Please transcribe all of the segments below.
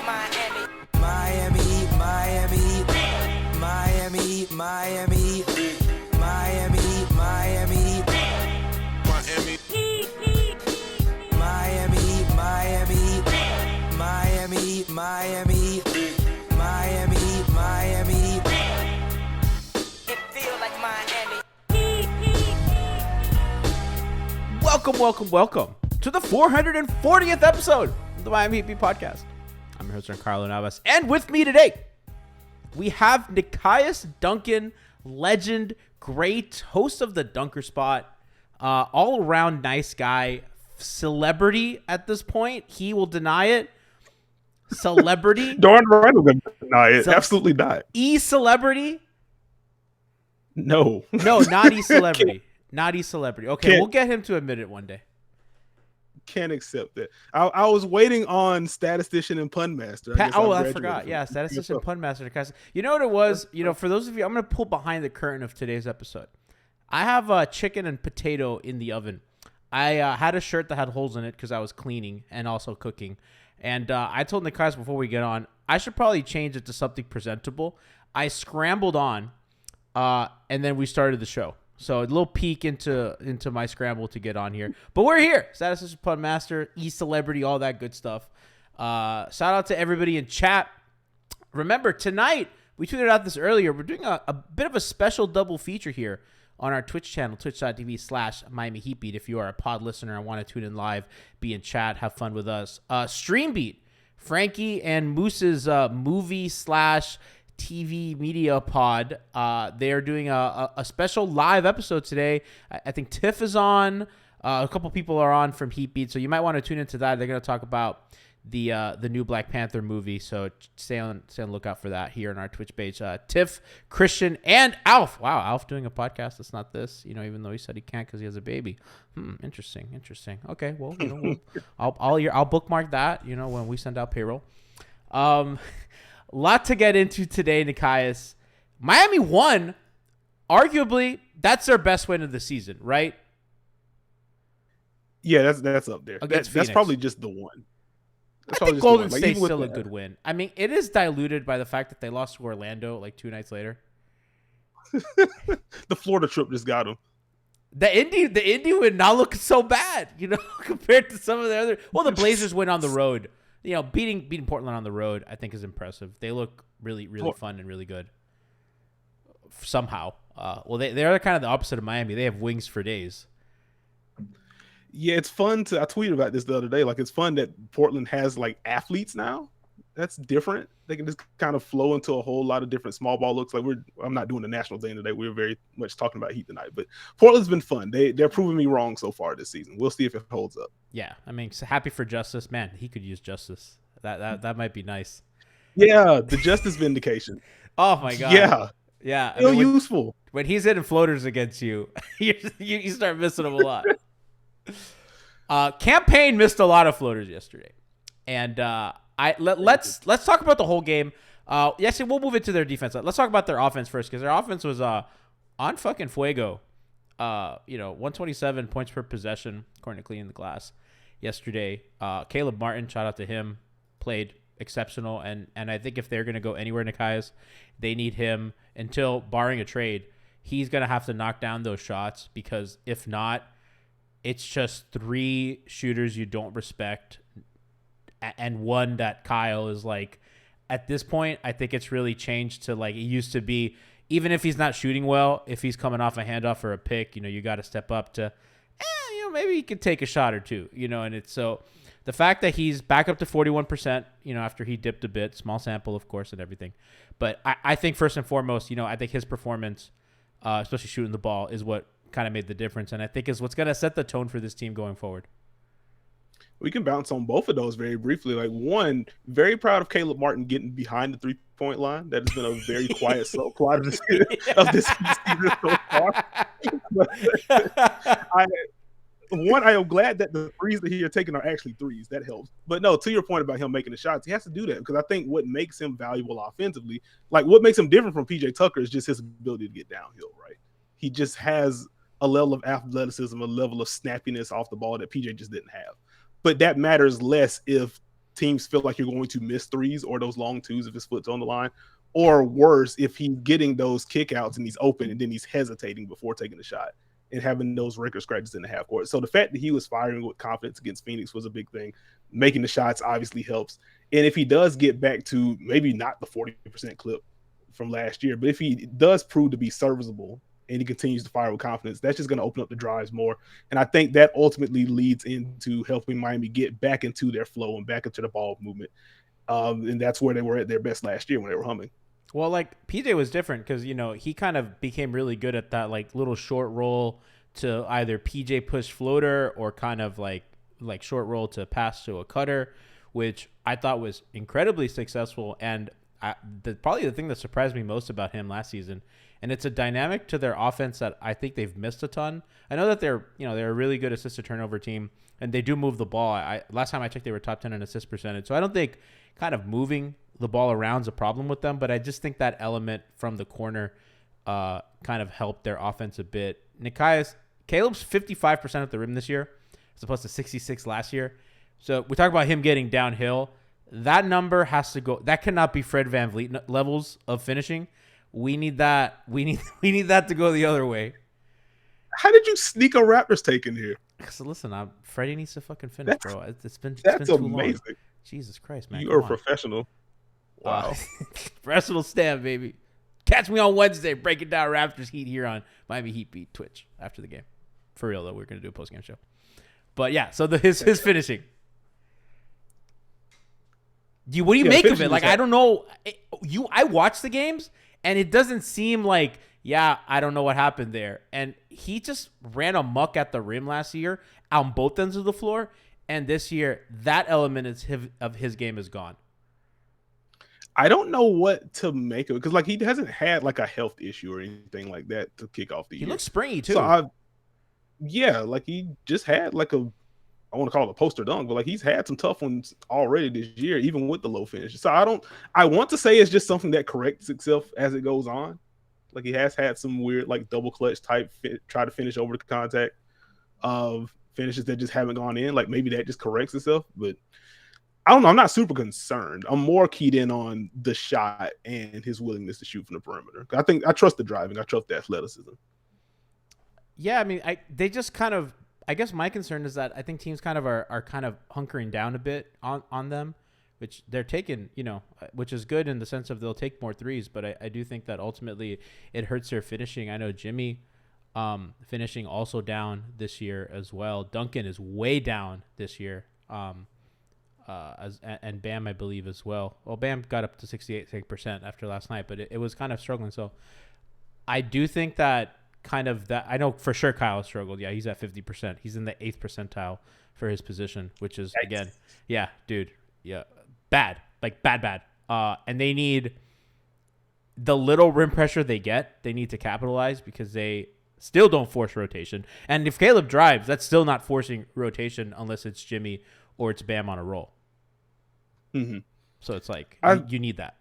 Miami, Miami, Miami, Miami, Miami, Miami, Miami, Miami, Miami, Miami. It feels like Miami. Welcome to the 440th episode of the Miami Heat Podcast. I'm your host, Giancarlo Navas, and with me today, we have Nekias Duncan, legend, great, host of the Dunker Spot, all-around nice guy, celebrity at this point. He will deny it. Celebrity. Darn right I'm going to deny it. Absolutely not. E-celebrity? No. No, not E-celebrity. Not E-celebrity. Okay, we'll get him to admit it one day. Can't accept that. I was waiting on Statistician and Pun Master. I forgot. Yeah, Statistician Pun Master. You know what it was? You know, for those of you, I'm going to pull behind the curtain of today's episode. I have chicken and potato in the oven. I had a shirt that had holes in it because I was cleaning and also cooking. And I told Nekias before we get on, I should probably change it to something presentable. I scrambled on and then we started the show. So a little peek into my scramble to get on here. But we're here. Status Assistant Pun Master, E-Celebrity, all that good stuff. Shout out to everybody in chat. Remember, tonight, we tweeted out this earlier, we're doing a bit of a special double feature here on our Twitch channel, twitch.tv/Miami Heat Beat. If you are a pod listener and want to tune in live, be in chat, have fun with us. Stream Beat, Frankie and Moose's movie/TV media pod. They are doing a special live episode today. I think Tiff is on. A couple people are on from Heat Beat, so you might want to tune into that. They're going to talk about the new Black Panther movie, so stay on the lookout for that here on our Twitch page. Tiff, Christian, and Alf. Wow, Alf doing a podcast that's not this, even though he said he can't because he has a baby. Interesting. Okay, well, I'll bookmark that, when we send out payroll. Lot to get into today, Nekias. Miami won. Arguably, that's their best win of the season, right? Yeah, that's up there. Against That's probably just the one. I think Golden State's still a good win. I mean, it is diluted by the fact that they lost to Orlando like 2 nights later. The Florida trip just got them. The Indy win not looking so bad, compared to some of the other. Well, the Blazers win on the road. Beating Portland on the road, I think, is impressive. They look really, really fun and really good. Somehow, they're kind of the opposite of Miami. They have wings for days. Yeah, it's fun I tweeted about this the other day. Like, it's fun that Portland has like athletes now. That's different. They can just kind of flow into a whole lot of different small ball looks. Like I'm not doing the national thing today. We're very much talking about Heat tonight, but Portland's been fun. They're proving me wrong so far this season. We'll see if it holds up. Yeah, I mean, so happy for Justice. Man, he could use justice. That might be nice. Yeah, the justice vindication. Oh my god. Yeah. Still useful. When he's hitting floaters against you, you start missing him a lot. Campaign missed a lot of floaters yesterday, and let's talk about the whole game. Yes, we'll move into their defense. Let's talk about their offense first, because their offense was on fucking fuego. 127 points per possession according to Cleaning the Glass yesterday. Caleb Martin, shout out to him, played exceptional, and I think if they're gonna go anywhere, Nekias, they need him until, barring a trade, he's gonna have to knock down those shots, because if not, it's just 3 shooters you don't respect, and one that Kyle is like, at this point, I think it's really changed to like it used to be. Even if he's not shooting well, if he's coming off a handoff or a pick, you got to step up to, maybe he could take a shot or two, and it's so the fact that he's back up to 41%, after he dipped a bit, small sample, of course, and everything. But I think first and foremost, I think his performance, especially shooting the ball, is what kind of made the difference, and I think is what's going to set the tone for this team going forward. We can bounce on both of those very briefly. Like, one, very proud of Caleb Martin getting behind the 3-point line. That has been a very quiet subplot of this season so far. I am glad that the threes that he are taking are actually threes. That helps. But no, to your point about him making the shots, he has to do that, because I think what makes him valuable offensively, like what makes him different from PJ Tucker, is just his ability to get downhill, right? He just has a level of athleticism, a level of snappiness off the ball that PJ just didn't have. But that matters less if teams feel like you're going to miss threes or those long twos if his foot's on the line, or worse, if he's getting those kickouts and he's open and then he's hesitating before taking the shot and having those record scratches in the half court. So the fact that he was firing with confidence against Phoenix was a big thing. Making the shots obviously helps. And if he does get back to maybe not the 40% clip from last year, but if he does prove to be serviceable and he continues to fire with confidence, that's just going to open up the drives more. And I think that ultimately leads into helping Miami get back into their flow and back into the ball movement. And that's where they were at their best last year when they were humming. Well, like, PJ was different because, he kind of became really good at that, like, little short roll to either PJ push floater or kind of like short roll to pass to a cutter, which I thought was incredibly successful. And probably the thing that surprised me most about him last season, and it's a dynamic to their offense that I think they've missed a ton. I know that they're a really good assist to turnover team, and they do move the ball. Last time I checked, they were top 10 in assist percentage. So I don't think kind of moving the ball around is a problem with them, but I just think that element from the corner kind of helped their offense a bit. Nekias, Caleb's 55% at the rim this year, as opposed to 66 last year. So we talk about him getting downhill. That number has to go. That cannot be Fred VanVleet levels of finishing. We need that. We need that to go the other way. How did you sneak a Raptors take in here? So listen, Freddie needs to fucking finish, bro. It's been That's too amazing. long. Jesus Christ, man. You are a professional. Wow. Professional stand, baby. Catch me on Wednesday breaking down Raptors Heat here on Miami Heat Beat Twitch after the game. For real though, we're gonna do a post game show. But yeah, so his finishing. What do you make of it? Like, I don't know. I watch the games and it doesn't seem like, yeah, I don't know what happened there. And he just ran amok at the rim last year on both ends of the floor. And this year, that element of his game is gone. I don't know what to make of it because, like, he hasn't had like a health issue or anything like that to kick off the year. He looks springy too. So like he just had like I want to call it a poster dunk, but like he's had some tough ones already this year, even with the low finish. So I want to say it's just something that corrects itself as it goes on. Like he has had some weird like double clutch type try to finish over the contact of finishes that just haven't gone in. Like maybe that just corrects itself, but I don't know. I'm not super concerned. I'm more keyed in on the shot and his willingness to shoot from the perimeter. I trust the driving. I trust the athleticism. Yeah, I mean, they just kind of. I guess my concern is that I think teams kind of are kind of hunkering down a bit on them, which they're taking, which is good in the sense of they'll take more threes. But I do think that ultimately it hurts their finishing. I know Jimmy finishing also down this year as well. Duncan is way down this year. And Bam, I believe, as well. Well, Bam got up to 68% after last night, but it was kind of struggling. So I do think that I know for sure Kyle struggled. Yeah, he's at 50%. He's in the 8th percentile for his position, which is, again, yeah, dude, yeah, bad. Like, bad. And they need the little rim pressure they get, they need to capitalize because they still don't force rotation. And if Caleb drives, that's still not forcing rotation unless it's Jimmy or it's Bam on a roll. Mm-hmm. So it's like, you need that.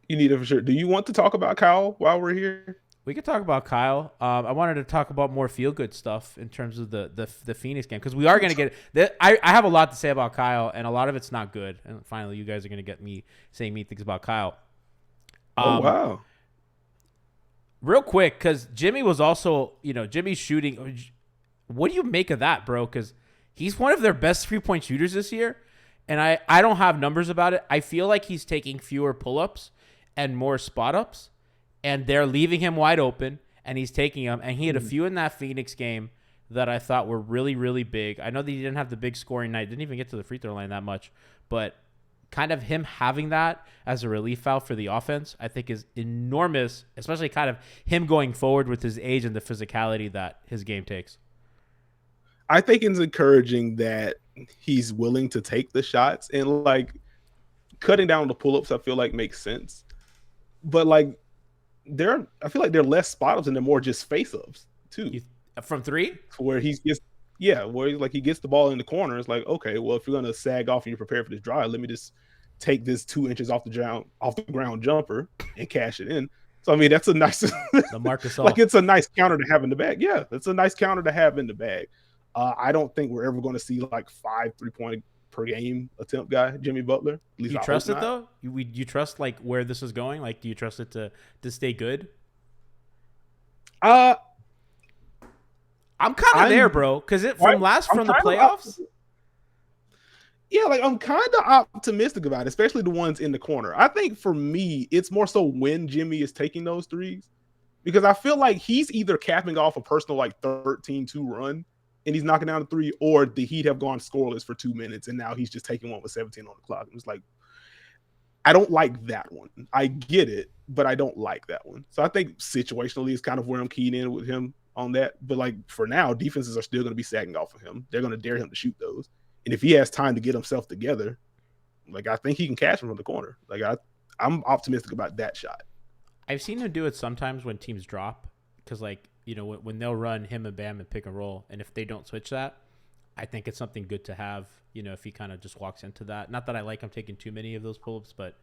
You need it for sure. Do you want to talk about Kyle while we're here? We could talk about Kyle. I wanted to talk about more feel-good stuff in terms of the Phoenix game because we are going to get – I have a lot to say about Kyle, and a lot of it's not good. And finally, you guys are going to get me saying mean things about Kyle. Wow. Real quick, because Jimmy was also – Jimmy's shooting. What do you make of that, bro? Because he's one of their best three-point shooters this year, and I don't have numbers about it. I feel like he's taking fewer pull-ups and more spot-ups. And they're leaving him wide open, and he's taking them. And he had a few in that Phoenix game that I thought were really, really big. I know that he didn't have the big scoring night, didn't even get to the free throw line that much. But kind of him having that as a relief valve for the offense, I think is enormous, especially kind of him going forward with his age and the physicality that his game takes. I think it's encouraging that he's willing to take the shots. And, like, cutting down the pull-ups I feel like makes sense. But, like, I feel like they're less spot ups and they're more just face ups too. From three? Where he gets the ball in the corner. It's like, okay, well, if you're gonna sag off and you're prepared for this drive, let me just take this 2 inches off the ground jumper and cash it in. So I mean, that's a nice the Marcus like it's a nice counter to have in the bag. Yeah, it's a nice counter to have in the bag. I don't think we're ever going to see like 5 3-point per game attempt guy, Jimmy Butler. At least you trust it though? You trust like where this is going? Like, do you trust it to stay good? I'm kind of there, bro. Because the playoffs. Yeah, like I'm kind of optimistic about it, especially the ones in the corner. I think for me, it's more so when Jimmy is taking those threes, because I feel like he's either capping off a personal like 13-2 run and he's knocking down a three, or the Heat have gone scoreless for 2 minutes and now he's just taking one with 17 on the clock. And it's like, I don't like that one. I get it, but I don't like that one. So I think situationally is kind of where I'm keyed in with him on that. But like for now, defenses are still going to be sagging off of him. They're going to dare him to shoot those. And if he has time to get himself together, like I think he can catch him from the corner. Like I'm optimistic about that shot. I've seen him do it sometimes when teams drop, because like, you know, when they'll run him and Bam and pick and roll, and if they don't switch that, I think it's something good to have, you know, if he kind of just walks into that. Not that I like him taking too many of those pull-ups, but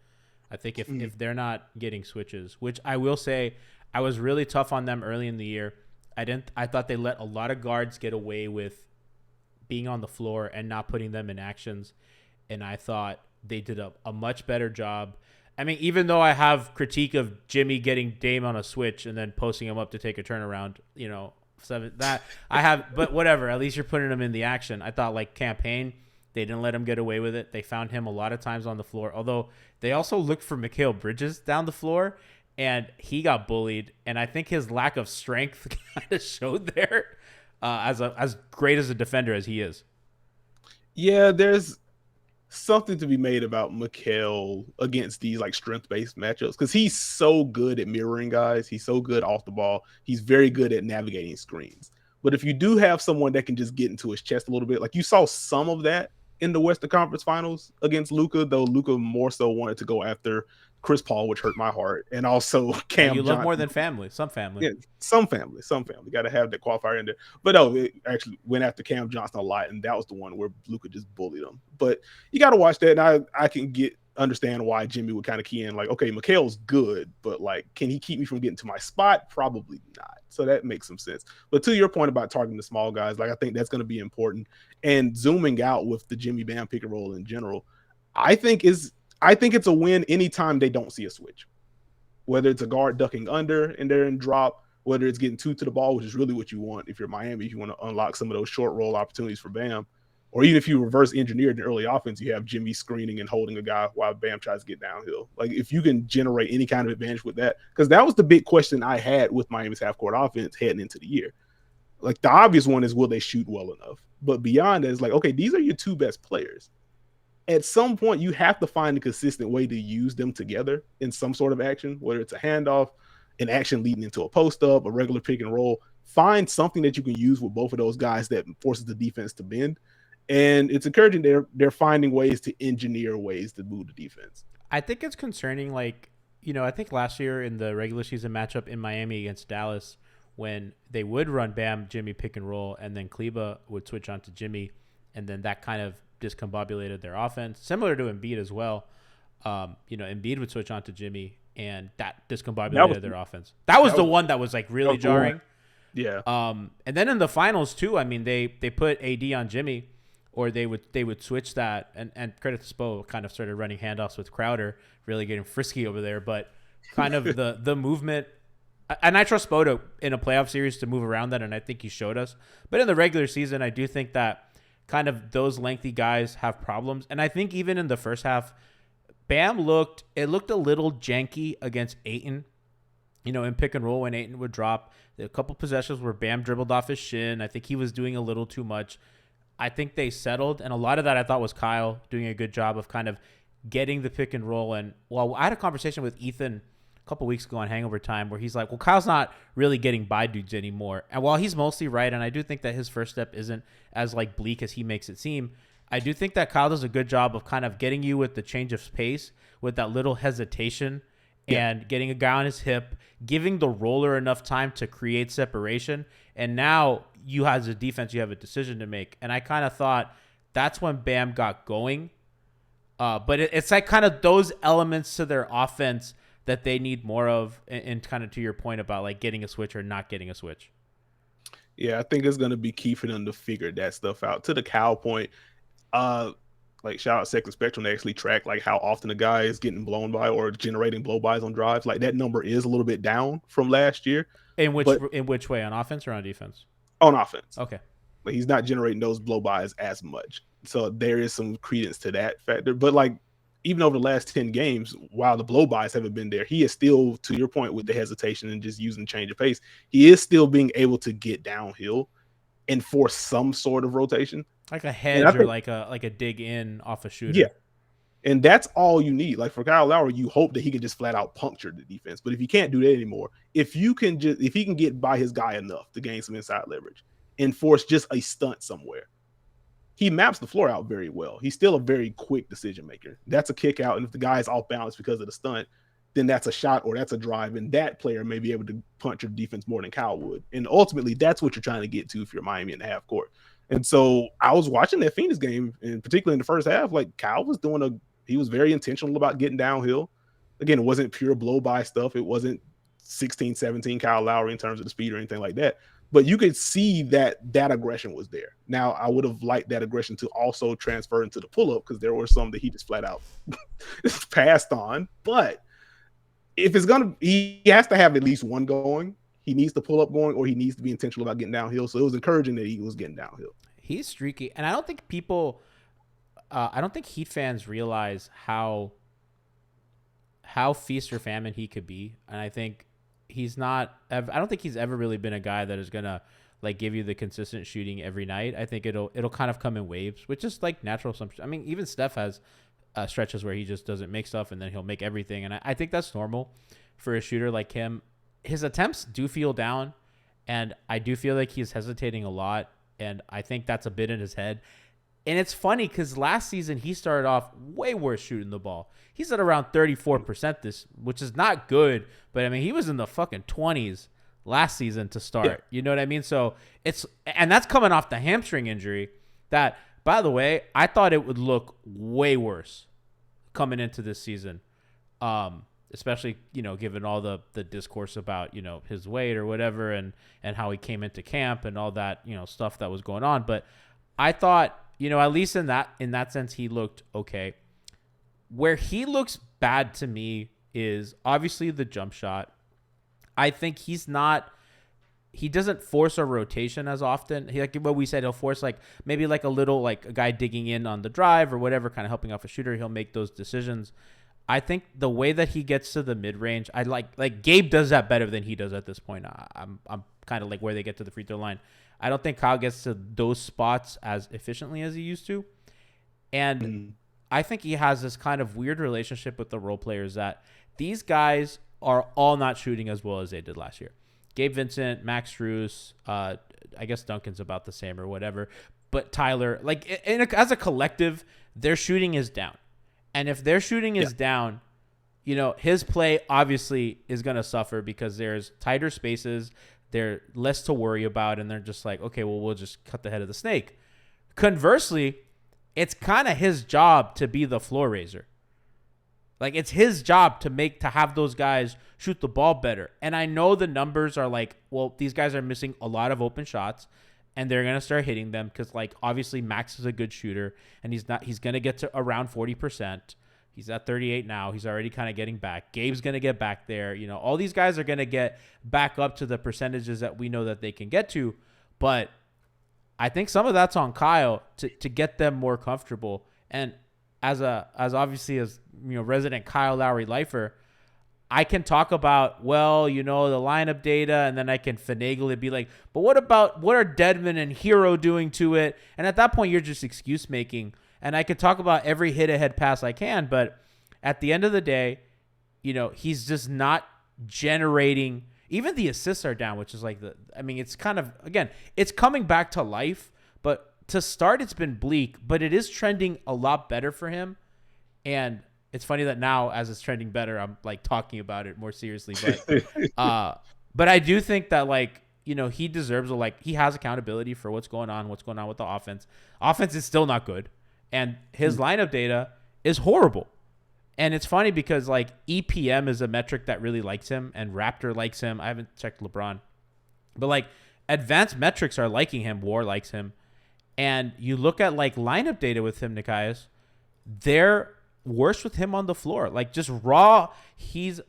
I think if they're not getting switches, which I will say I was really tough on them early in the year. I thought they let a lot of guards get away with being on the floor and not putting them in actions, and I thought they did a much better job I mean, even though I have critique of Jimmy getting Dame on a switch and then posting him up to take a turnaround, that I have, but whatever. At least you're putting him in the action. I thought like campaign, they didn't let him get away with it. They found him a lot of times on the floor, although they also looked for Mikal Bridges down the floor, and he got bullied. And I think his lack of strength kind of showed there, as great as a defender as he is. Yeah, there's something to be made about Mikal against these like strength-based matchups because he's so good at mirroring guys. He's so good off the ball. He's very good at navigating screens. But if you do have someone that can just get into his chest a little bit, like you saw some of that in the Western Conference Finals against Luka, though Luka more so wanted to go after Chris Paul, which hurt my heart, and also Cam. You love Johnson. more than family, some family. Yeah, some family. Got to have that qualifier in there. But no, it actually went after Cam Johnson a lot, and that was the one where Luka just bullied him. But you got to watch that, and I can understand why Jimmy would kind of key in like, okay, Mikal's good, but like, can he keep me from getting to my spot? Probably not. So that makes some sense. But to your point about targeting the small guys, like I think that's going to be important. And zooming out with the Jimmy Bam pick and roll in general, I think it's a win anytime they don't see a switch. Whether it's a guard ducking under and they're in drop, whether it's getting two to the ball, which is really what you want if you're Miami, if you want to unlock some of those short roll opportunities for Bam, or even if you reverse engineer the early offense, you have Jimmy screening and holding a guy while Bam tries to get downhill. Like if you can generate any kind of advantage with that, because that was the big question I had with Miami's half court offense heading into the year. Like the obvious one is, will they shoot well enough? But beyond that, it's like, okay, these are your two best players. At some point, you have to find a consistent way to use them together in some sort of action, whether it's a handoff, an action leading into a post-up, a regular pick and roll. Find something that you can use with both of those guys that forces the defense to bend. And it's encouraging they're finding ways to engineer ways to move the defense. I think it's concerning, like, I think last year in the regular season matchup in Miami against Dallas, when they would run Bam, Jimmy pick and roll, and then Kleba would switch on to Jimmy, and then that kind of discombobulated their offense, similar to Embiid as well. Embiid would switch on to Jimmy, and that discombobulated their offense. That was the one that was like really jarring. Yeah. And then in the finals too, I mean, they put AD on Jimmy, or they would switch that, and credit to Spo, kind of started running handoffs with Crowder, really getting frisky over there. But kind of the movement, and I trust Spo in a playoff series to move around that, and I think he showed us. But in the regular season, I do think that kind of those lengthy guys have problems. And I think even in the first half, Bam looked a little janky against Ayton, in pick and roll when Ayton would drop. There were a couple possessions where Bam dribbled off his shin. I think he was doing a little too much. I think they settled, and a lot of that I thought was Kyle doing a good job of kind of getting the pick and roll. And I had a conversation with Ethan a couple weeks ago on Hangover Time where he's like, well, Kyle's not really getting by dudes anymore. And while he's mostly right, and I do think that his first step isn't as like bleak as he makes it seem, I do think that Kyle does a good job of kind of getting you with the change of pace, with that little hesitation, and getting a guy on his hip, giving the roller enough time to create separation. And now you as a defense, you have a decision to make. And I kind of thought that's when Bam got going. But it's like kind of those elements to their offense that they need more of, and kind of to your point about like getting a switch or not getting a switch. Yeah, I think it's going to be key for them to figure that stuff out. To the Kyle point, like shout out Second Spectrum, they actually track like how often a guy is getting blown by or generating blow-bys on drives. Like that number is a little bit down from last year. In which way, on offense or on defense? On offense. Okay. Like he's not generating those blow-bys as much. So there is some credence to that factor. But like even over the last 10 games, while the blow-bys haven't been there, he is still, to your point with the hesitation and just using change of pace, he is still being able to get downhill and force some sort of rotation. Like a hedge or like a dig in off a shooter. Yeah. And that's all you need. Like for Kyle Lowry, you hope that he can just flat out puncture the defense. But if he can't do that anymore, if he can get by his guy enough to gain some inside leverage and force just a stunt somewhere, he maps the floor out very well. He's still a very quick decision maker. That's a kick out. And if the guy is off balance because of the stunt, then that's a shot or that's a drive. And that player may be able to puncture the defense more than Kyle would. And ultimately, that's what you're trying to get to if you're Miami in the half court. And so I was watching that Phoenix game, and particularly in the first half, like Kyle was he was very intentional about getting downhill. Again, it wasn't pure blow by stuff. It wasn't 16, 17 Kyle Lowry in terms of the speed or anything like that. But you could see that aggression was there. Now, I would have liked that aggression to also transfer into the pull-up because there were some that he just flat out passed on. But if it's gonna, he has to have at least one going. He needs to pull up going, or he needs to be intentional about getting downhill. So it was encouraging that he was getting downhill. He's streaky, and I don't think I don't think Heat fans realize how feast or famine he could be, and I think he's not. I don't think he's ever really been a guy that is gonna like give you the consistent shooting every night. I think it'll kind of come in waves, which is like natural. I mean, even Steph has stretches where he just doesn't make stuff, and then he'll make everything, and I think that's normal for a shooter like him. His attempts do feel down, and I do feel like he's hesitating a lot, and I think that's a bit in his head. And it's funny because last season he started off way worse shooting the ball. He's at around 34% which is not good, but I mean he was in the fucking 20s last season to start. Yeah. You know what I mean? So and that's coming off the hamstring injury that, by the way, I thought it would look way worse coming into this season. Especially, given all the discourse about, his weight or whatever and how he came into camp and all that, stuff that was going on. But I thought, at least in that sense, he looked okay. Where he looks bad to me is obviously the jump shot. I think he doesn't force a rotation as often. Like what we said, he'll force maybe a little a guy digging in on the drive or whatever, kind of helping off a shooter. He'll make those decisions. I think the way that he gets to the mid range, I like Gabe does that better than he does at this point. I'm kind of where they get to the free throw line. I don't think Kyle gets to those spots as efficiently as he used to. And I think he has this kind of weird relationship with the role players that these guys are all not shooting as well as they did last year. Gabe Vincent, Max Strus, I guess Duncan's about the same or whatever. But Tyler, as a collective, their shooting is down. And if their shooting is down, his play obviously is going to suffer because there's tighter spaces, they're less to worry about, and they're just like, okay, well, we'll just cut the head of the snake. Conversely, it's kind of his job to be the floor raiser. It's his job to have those guys shoot the ball better. And I know the numbers are well, these guys are missing a lot of open shots, and they're going to start hitting them because, obviously Max is a good shooter, and he's going to get to around 40%. He's at 38 now. He's already kind of getting back. Gabe's going to get back there. All these guys are going to get back up to the percentages that we know that they can get to. But I think some of that's on Kyle to get them more comfortable. And as obviously as resident Kyle Lowry lifer, I can talk about, the lineup data, and then I can finagle it, be like, but what are Dedmon and Hero doing to it? And at that point, you're just excuse making. And I could talk about every hit ahead pass I can, but at the end of the day, he's just not generating. Even the assists are down, which is it's kind of, again, it's coming back to life, but to start, it's been bleak, but it is trending a lot better for him. And it's funny that now, as it's trending better, I'm talking about it more seriously. But I do think that he deserves he has accountability for what's going on with the offense. Offense is still not good, and his lineup data is horrible. And it's funny because EPM is a metric that really likes him, and Raptor likes him. I haven't checked LeBron, but advanced metrics are liking him. WAR likes him, and you look at lineup data with him, Nekias, they're worse with him on the floor. Just raw,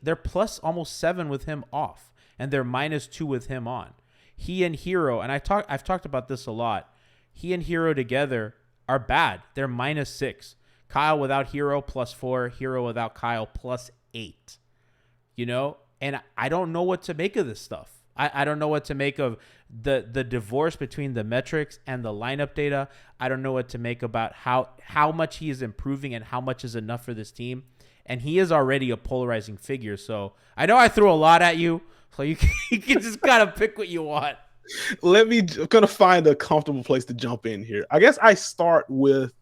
they're plus almost 7 with him off, and they're -2 with him on. He and Hero, and I've talked about this a lot. He and Hero together are bad. They're -6. Kyle without Hero +4. Hero without Kyle +8. And I don't know what to make of this stuff. I don't know what to make of the divorce between the metrics and the lineup data. I don't know what to make about how much he is improving and how much is enough for this team. And he is already a polarizing figure. So I know I threw a lot at you, so you can just kind of pick what you want. I'm going to find a comfortable place to jump in here. I guess I start with,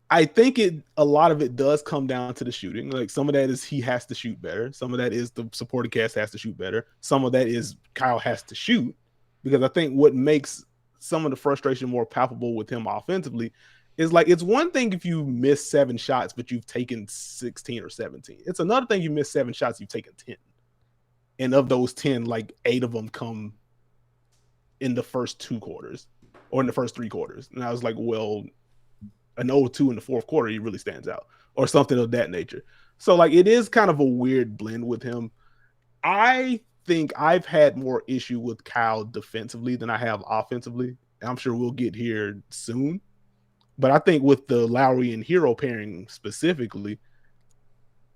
I think a lot of it does come down to the shooting. Some of that is he has to shoot better. Some of that is the supporting cast has to shoot better. Some of that is Kyle has to shoot, because I think what makes some of the frustration more palpable with him offensively is it's one thing if you miss 7 shots, but you've taken 16 or 17. It's another thing you miss 7 shots, you've taken 10. And of those 10, 8 of them come in the first 2 quarters or in the first 3 quarters. And I was like, well, an 0-2 in the fourth quarter, he really stands out or something of that nature. So like it is kind of a weird blend with him. I think I've had more issue with Kyle defensively than I have offensively. I'm sure we'll get here soon. But I think with the Lowry and Hero pairing specifically,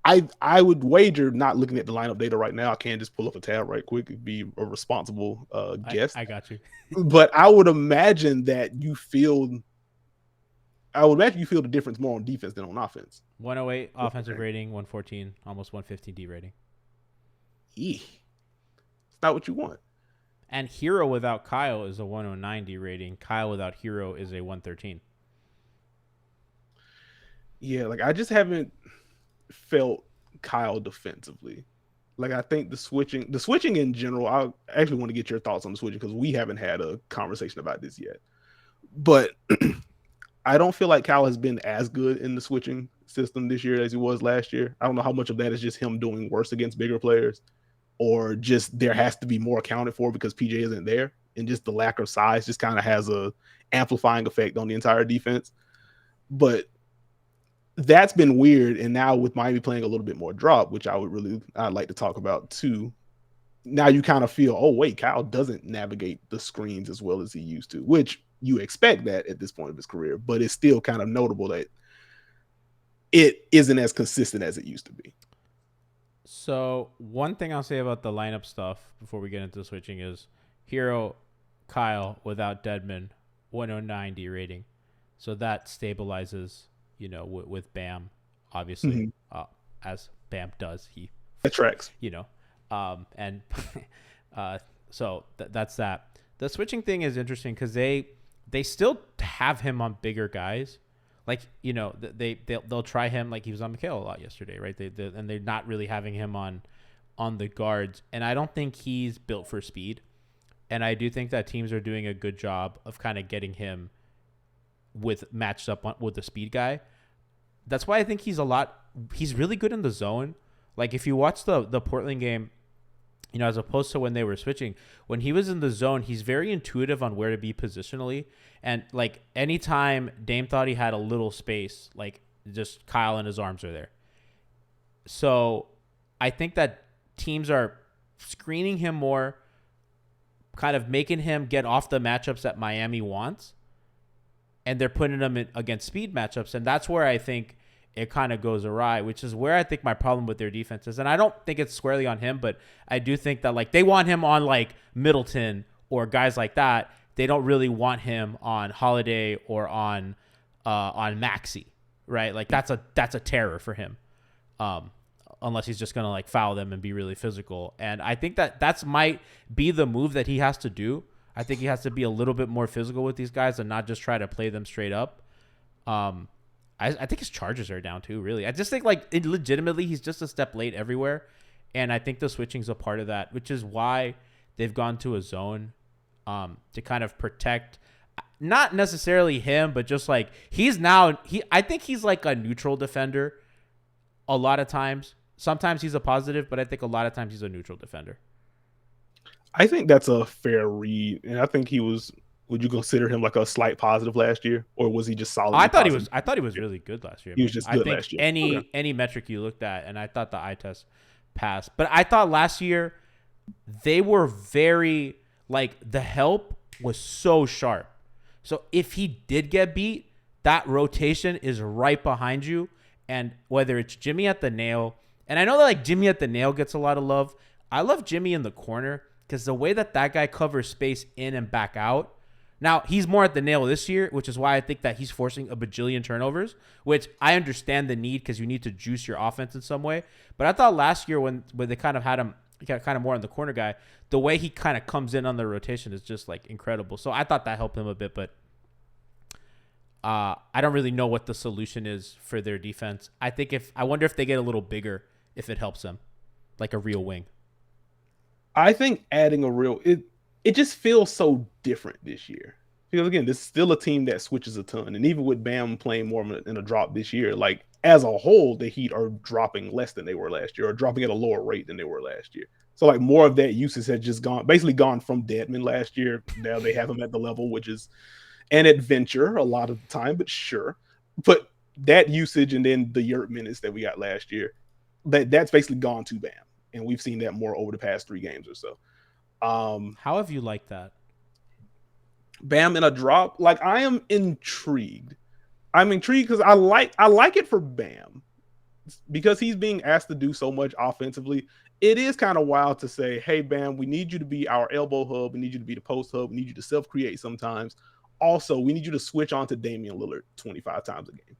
I would wager, not looking at the lineup data right now, I can just pull up a tab right quick and be a responsible guest. I got you. But I would imagine that you feel the difference more on defense than on offense. 108 offensive rating, 114, almost 115 D rating. It's not what you want. And Hero without Kyle is a 109 D rating. Kyle without Hero is a 113. Yeah, like I just haven't felt Kyle defensively. Like I think the switching in general, I actually want to get your thoughts on the switching because we haven't had a conversation about this yet. But I don't feel like Kyle has been as good in the switching system this year as he was last year. I don't know how much of that is just him doing worse against bigger players or just there has to be more accounted for because PJ isn't there and just the lack of size just kind of has a amplifying effect on the entire defense. But that's been weird. And now with Miami playing a little bit more drop, which I'd like to talk about too. Now you kind of feel, oh wait, Kyle doesn't navigate the screens as well as he used to, which you expect that at this point of his career, but it's still kind of notable that it isn't as consistent as it used to be. So one thing I'll say about the lineup stuff before we get into the switching is Hero, Kyle without Dedmon, 109 D rating. So that stabilizes, with Bam, obviously, as Bam does. That tracks. And so that's that. The switching thing is interesting because they still have him on bigger guys. Like, they'll try him like he was on Mikhail a lot yesterday, right? And they're not really having him on the guards. And I don't think he's built for speed. And I do think that teams are doing a good job of kind of getting him matched up with the speed guy. That's why I think he's really good in the zone. Like if you watch the Portland game, as opposed to when they were switching, when he was in the zone, he's very intuitive on where to be positionally. And like anytime Dame thought he had a little space, like just Kyle and his arms are there. So I think that teams are screening him more, kind of making him get off the matchups that Miami wants. And they're putting him in against speed matchups. And that's where I think it kind of goes awry, which is where I think my problem with their defense is. And I don't think it's squarely on him, but I do think that like they want him on like Middleton or guys like that. They don't really want him on Holiday or on Maxey, right? Like that's a terror for him, unless he's just gonna like foul them and be really physical. And I think that might be the move that he has to do. I think he has to be a little bit more physical with these guys and not just try to play them straight up. I think his charges are down too, really. I just think legitimately he's just a step late everywhere. And I think the switching's a part of that, which is why they've gone to a zone to kind of protect not necessarily him, but just like I think he's like a neutral defender a lot of times. Sometimes he's a positive, but I think a lot of times he's a neutral defender. I think that's a fair read. And I think would you consider him like a slight positive last year, or was he just solid? I thought he was really good last year. He was just good last year. Any metric you looked at, and I thought the eye test passed. But I thought last year they were very like the help was so sharp. So if he did get beat, that rotation is right behind you. And whether it's Jimmy at the nail, and I know that like Jimmy at the nail gets a lot of love. I love Jimmy in the corner because the way that guy covers space in and back out. Now, he's more at the nail this year, which is why I think that he's forcing a bajillion turnovers, which I understand the need because you need to juice your offense in some way. But I thought last year when they kind of had him kind of more on the corner guy, the way he kind of comes in on the rotation is just like incredible. So I thought that helped him a bit, but I don't really know what the solution is for their defense. I wonder if they get a little bigger, if it helps them, like a real wing. I think adding it just feels so different this year. Because again, this is still a team that switches a ton. And even with Bam playing more in a drop this year, like as a whole, the Heat are dropping less than they were last year, or dropping at a lower rate than they were last year. So like more of that usage had just basically gone from Deadman last year. Now they have him at the level, which is an adventure a lot of the time, but sure. But that usage and then the Yurt minutes that we got last year, that's basically gone to Bam. And we've seen that more over the past 3 games or so. How have you liked that? Bam in a drop, like I am intrigued. I'm intrigued because I like it for Bam because he's being asked to do so much offensively. It is kind of wild to say, hey, Bam, we need you to be our elbow hub. We need you to be the post hub. We need you to self-create sometimes. Also, we need you to switch on to Damian Lillard 25 times a game.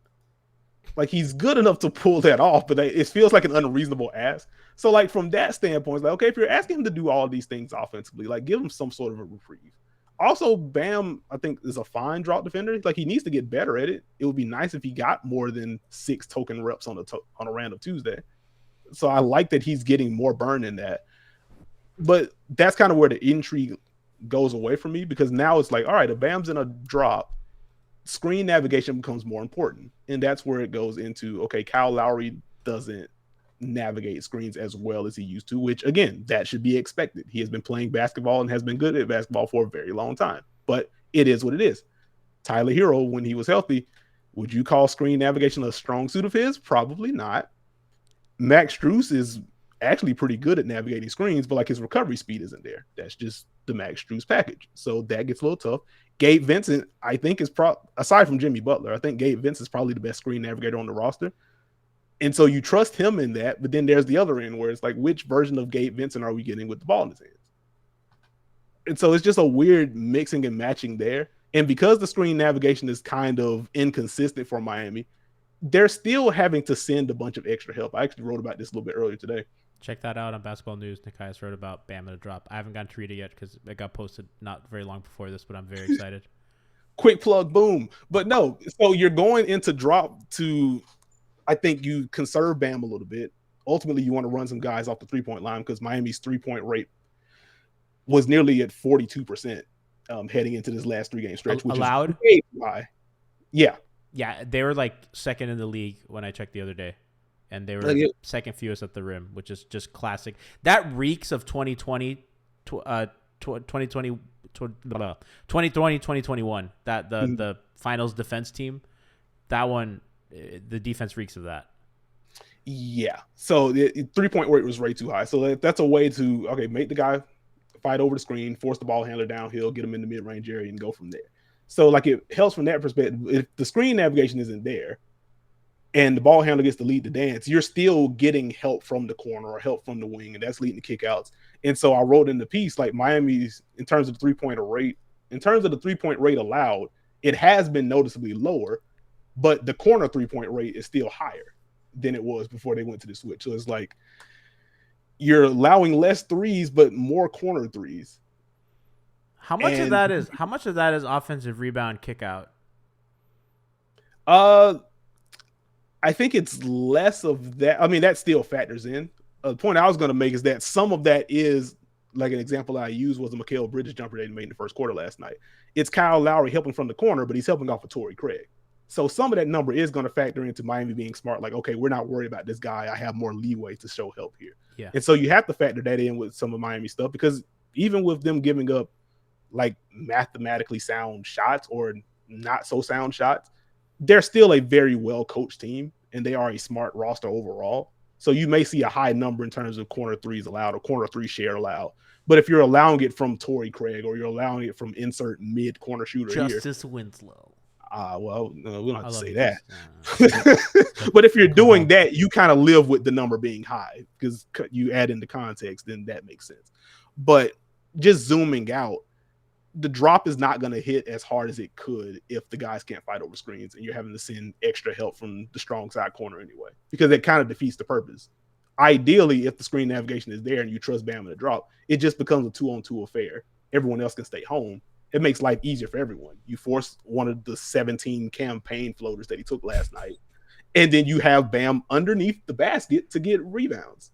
Like, he's good enough to pull that off, but it feels like an unreasonable ask. So, like, from that standpoint, it's like, okay, if you're asking him to do all these things offensively, like, give him some sort of a reprieve. Also, Bam, I think, is a fine drop defender. Like, he needs to get better at it. It would be nice if he got more than 6 token reps on a random Tuesday. So I like that he's getting more burn in that. But that's kind of where the intrigue goes away from me, because now it's like, all right, if Bam's in a drop, screen navigation becomes more important. And that's where it goes into, okay, Kyle Lowry doesn't navigate screens as well as he used to, which, again, that should be expected. He has been playing basketball and has been good at basketball for a very long time. But it is what it is. Tyler Hero, when he was healthy, would you call screen navigation a strong suit of his? Probably not. Max Strus is actually pretty good at navigating screens, but like his recovery speed isn't there. That's just the Max Strus package. So that gets a little tough. Gabe Vincent, I think, is aside from Jimmy Butler, I think Gabe Vincent is probably the best screen navigator on the roster. And so you trust him in that, but then there's the other end where it's like, which version of Gabe Vincent are we getting with the ball in his hands? And so it's just a weird mixing and matching there. And because the screen navigation is kind of inconsistent for Miami, they're still having to send a bunch of extra help. I actually wrote about this a little bit earlier today. Check that out on Basketball News. Nekias wrote about Bam in a drop. I haven't gotten to read it yet because it got posted not very long before this, but I'm very excited. Quick plug, boom. But no, so you're going into drop to, I think you conserve Bam a little bit. Ultimately, you want to run some guys off the three-point line because Miami's three-point rate was nearly at 42% heading into this last 3-game stretch, which allowed? is way too high. Yeah. Yeah, they were like second in the league when I checked the other day. And they were second fewest at the rim, which is just classic. That reeks of 2020, 2020, 2021. That the finals defense team, that one, the defense reeks of that. Yeah. So the 3-point rate was way too high. So that's a way to, okay, make the guy fight over the screen, force the ball handler downhill, get him in the mid-range area, and go from there. So like it helps from that perspective. If the screen navigation isn't there and the ball handler gets to lead the dance, you're still getting help from the corner or help from the wing, and that's leading to kickouts. And so I wrote in the piece, like Miami's, in terms of the 3-point rate, in terms of the 3-point rate allowed, it has been noticeably lower, but the corner 3-point rate is still higher than it was before they went to the switch. So it's like you're allowing less threes, but more corner threes. How much of that is offensive rebound kick out? I think it's less of that. I mean, that still factors in. The point I was going to make is that some of that is, like an example I used was a Mikal Bridges jumper they made in the first quarter last night. It's Kyle Lowry helping from the corner, but he's helping off of Torrey Craig. So some of that number is going to factor into Miami being smart. Like, okay, we're not worried about this guy. I have more leeway to show help here. Yeah. And so you have to factor that in with some of Miami stuff, because even with them giving up like mathematically sound shots or not so sound shots, they're still a very well coached team, and they are a smart roster overall. So you may see a high number in terms of corner threes allowed or corner 3 share allowed. But if you're allowing it from Torrey Craig or you're allowing it from insert mid corner shooter Justice Winslow. Well, no, we don't have to say that. But if you're doing that, you kind of live with the number being high because you add in the context, then that makes sense. But just zooming out, the drop is not going to hit as hard as it could if the guys can't fight over screens and you're having to send extra help from the strong side corner anyway, because it kind of defeats the purpose. Ideally, if the screen navigation is there and you trust Bam in the drop, it just becomes a 2-on-2 affair. Everyone else can stay home. It makes life easier for everyone. You force one of the 17 campaign floaters that he took last night, and then you have Bam underneath the basket to get rebounds.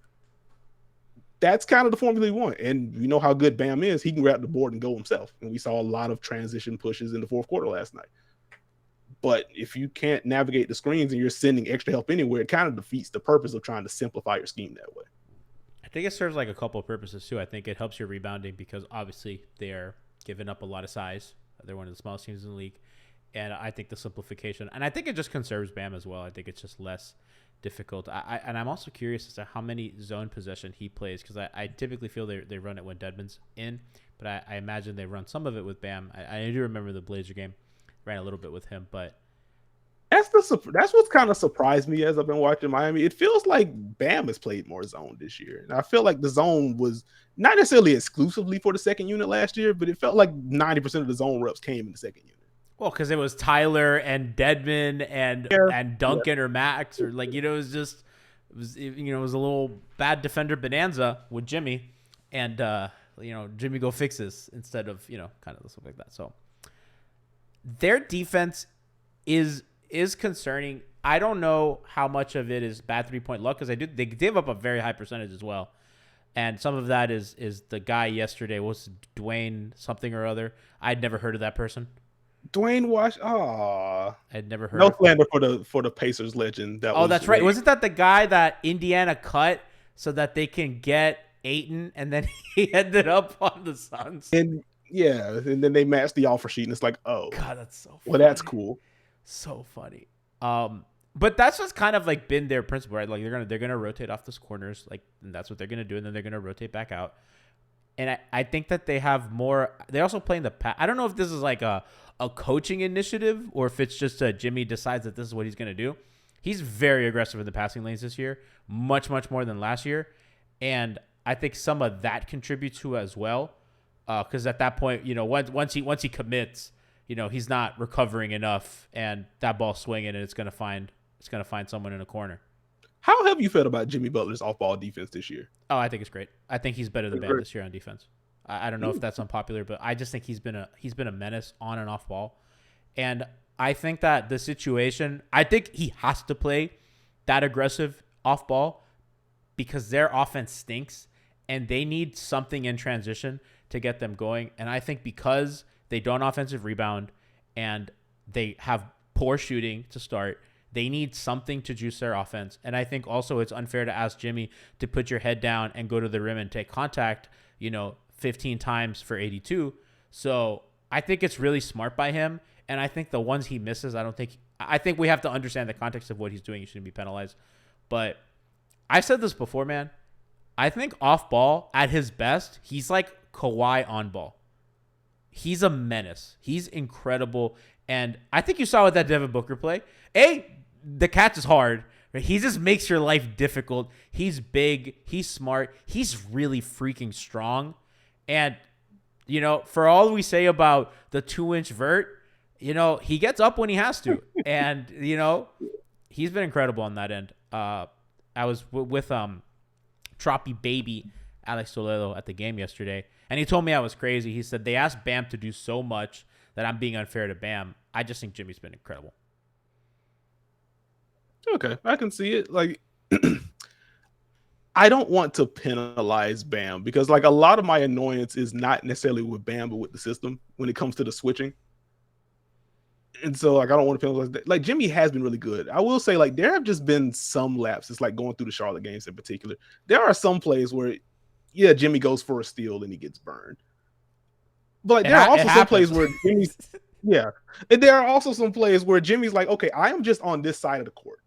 That's kind of the formula you want. And you know how good Bam is. He can grab the board and go himself. And we saw a lot of transition pushes in the fourth quarter last night. But if you can't navigate the screens and you're sending extra help anywhere, it kind of defeats the purpose of trying to simplify your scheme that way. I think it serves like a couple of purposes too. I think it helps your rebounding because obviously they're giving up a lot of size. They're one of the smallest teams in the league. And I think the simplification, and I think it just conserves Bam as well. I think it's just less difficult. And I'm also curious as to how many zone possession he plays because I typically feel they run it when Dedmon's in, but I imagine they run some of it with Bam. I do remember the Blazer game ran a little bit with him, but that's what's kind of surprised me as I've been watching Miami. It feels like Bam has played more zone this year, and I feel like the zone was not necessarily exclusively for the second unit last year, but it felt like 90% of the zone reps came in the second unit. Well, because it was Tyler and Dedmon and Duncan or Max or like it was it was a little bad defender bonanza with Jimmy, and Jimmy go fix this instead of kind of stuff like that. So their defense is concerning. I don't know how much of it is bad 3-point luck because they gave up a very high percentage as well, and some of that is the guy yesterday was Dwayne something or other. I'd never heard of that person. Dwayne Wash. I'd never heard. No slander for the Pacers legend. That's right. Wasn't that the guy that Indiana cut so that they can get Ayton, and then he ended up on the Suns? And then they matched the offer sheet, and it's like, oh, God, that's so funny. Well, that's cool. So funny. But that's just kind of like been their principle, right? Like they're gonna rotate off those corners, like and that's what they're gonna do, and then they're gonna rotate back out. And I think that they have more. They also play in the pass. I don't know if this is like a coaching initiative or if it's just Jimmy decides that this is what he's going to do. He's very aggressive in the passing lanes this year, much more than last year. And I think some of that contributes to it as well. Because at that point, once he commits, he's not recovering enough and that ball swinging and it's going to find someone in a corner. How have you felt about Jimmy Butler's off-ball defense this year? Oh, I think it's great. I think he's better than Bam this year on defense. I don't know if that's unpopular, but I just think he's been a menace on and off ball. And I think that the situation, I think he has to play that aggressive off ball because their offense stinks and they need something in transition to get them going. And I think because they don't offensive rebound and they have poor shooting to start, they need something to juice their offense. And I think also it's unfair to ask Jimmy to put your head down and go to the rim and take contact, 15 times for 82. So I think it's really smart by him. And I think the ones he misses, I think we have to understand the context of what he's doing. He shouldn't be penalized. But I've said this before, man. I think off ball at his best, he's like Kawhi on ball. He's a menace. He's incredible. And I think you saw with that Devin Booker play. The catch is hard. He just makes your life difficult. He's big. He's smart. He's really freaking strong. And, for all we say about the 2-inch vert, he gets up when he has to. And, he's been incredible on that end. I was with Troppy Baby, Alex Toledo, at the game yesterday. And he told me I was crazy. He said they asked Bam to do so much that I'm being unfair to Bam. I just think Jimmy's been incredible. Okay, I can see it. Like, I don't want to penalize Bam because, like, a lot of my annoyance is not necessarily with Bam, but with the system when it comes to the switching. And so, like, I don't want to penalize that. Like, Jimmy has been really good. I will say, like, there have just been some lapses, like going through the Charlotte games in particular. There are some plays where, Jimmy goes for a steal and he gets burned. But like, there are also some plays where Jimmy's, and there are also some plays where Jimmy's like, okay, I am just on this side of the court.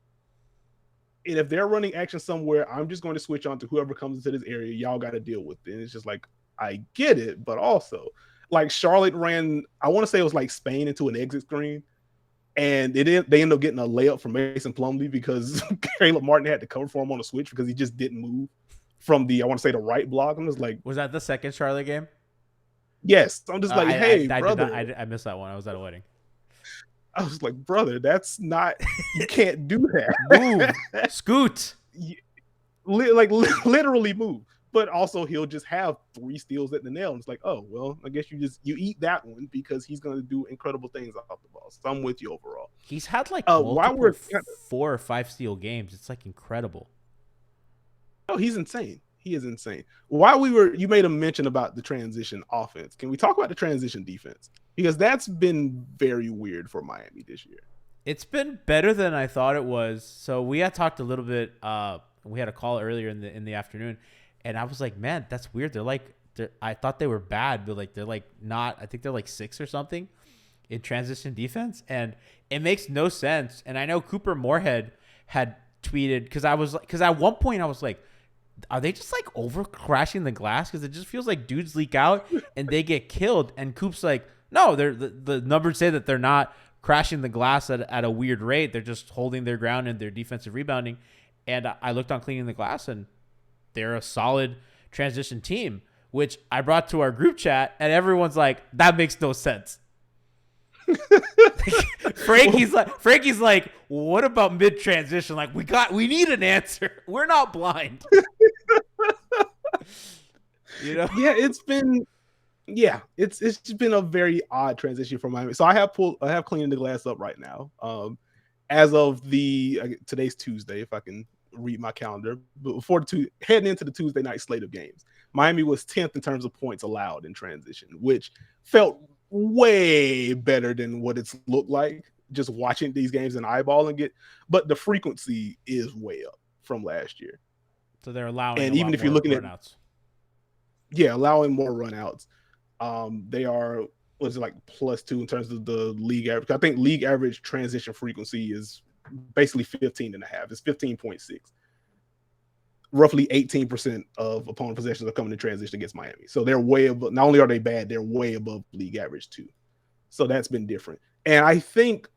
And if they're running action somewhere, I'm just going to switch on to whoever comes into this area. Y'all got to deal with it. And it's just like, I get it. But also, like, Charlotte ran, I want to say it was like Spain into an exit screen. And they ended up getting a layup from Mason Plumlee because Caleb Martin had to cover for him on a switch because he just didn't move from the right block. I'm just like, was that the second Charlotte game? Yes. I'm just like, hey, brother. I missed that one. I was at a wedding. I was like, brother, that's not, you can't do that. Move. Scoot. Literally move. But also he'll just have 3 steals at the nail. And it's like, oh, well, I guess you eat that one because he's going to do incredible things off the ball. So I'm with you overall. He's had like multiple 4 or 5 steal games. It's like incredible. Oh, he's insane. He is insane. While you made a mention about the transition offense. Can we talk about the transition defense? Because that's been very weird for Miami this year. It's been better than I thought it was. So we had talked a little bit. We had a call earlier in the afternoon, and I was like, man, that's weird. I thought they were bad, but like they're like not. I think they're like 6 or something in transition defense, and it makes no sense. And I know Cooper Moorhead had tweeted because at one point I was like, are they just like over crashing the glass? Because it just feels like dudes leak out and they get killed. And Coop's like, no, the numbers say that they're not crashing the glass at a weird rate. They're just holding their ground in their defensive rebounding. And I looked on Cleaning the Glass, and they're a solid transition team, which I brought to our group chat, and everyone's like, that makes no sense. Frankie's like, what about mid transition? Like we need an answer. We're not blind. You know? Yeah, it's just been a very odd transition for Miami. So I have Cleaning the Glass up right now. As of today's Tuesday, if I can read my calendar, but heading into the Tuesday night slate of games, Miami was 10th in terms of points allowed in transition, which felt way better than what it's looked like just watching these games and eyeballing it. But the frequency is way up from last year. So they're allowing, and even if you're looking runouts. Allowing more runouts. They are, what is it, like +2 in terms of the league average. I think league average transition frequency is basically 15.5. It's 15.6. Roughly 18% of opponent possessions are coming in transition against Miami. So they're way above. Not only are they bad, they're way above league average too. So that's been different. And I think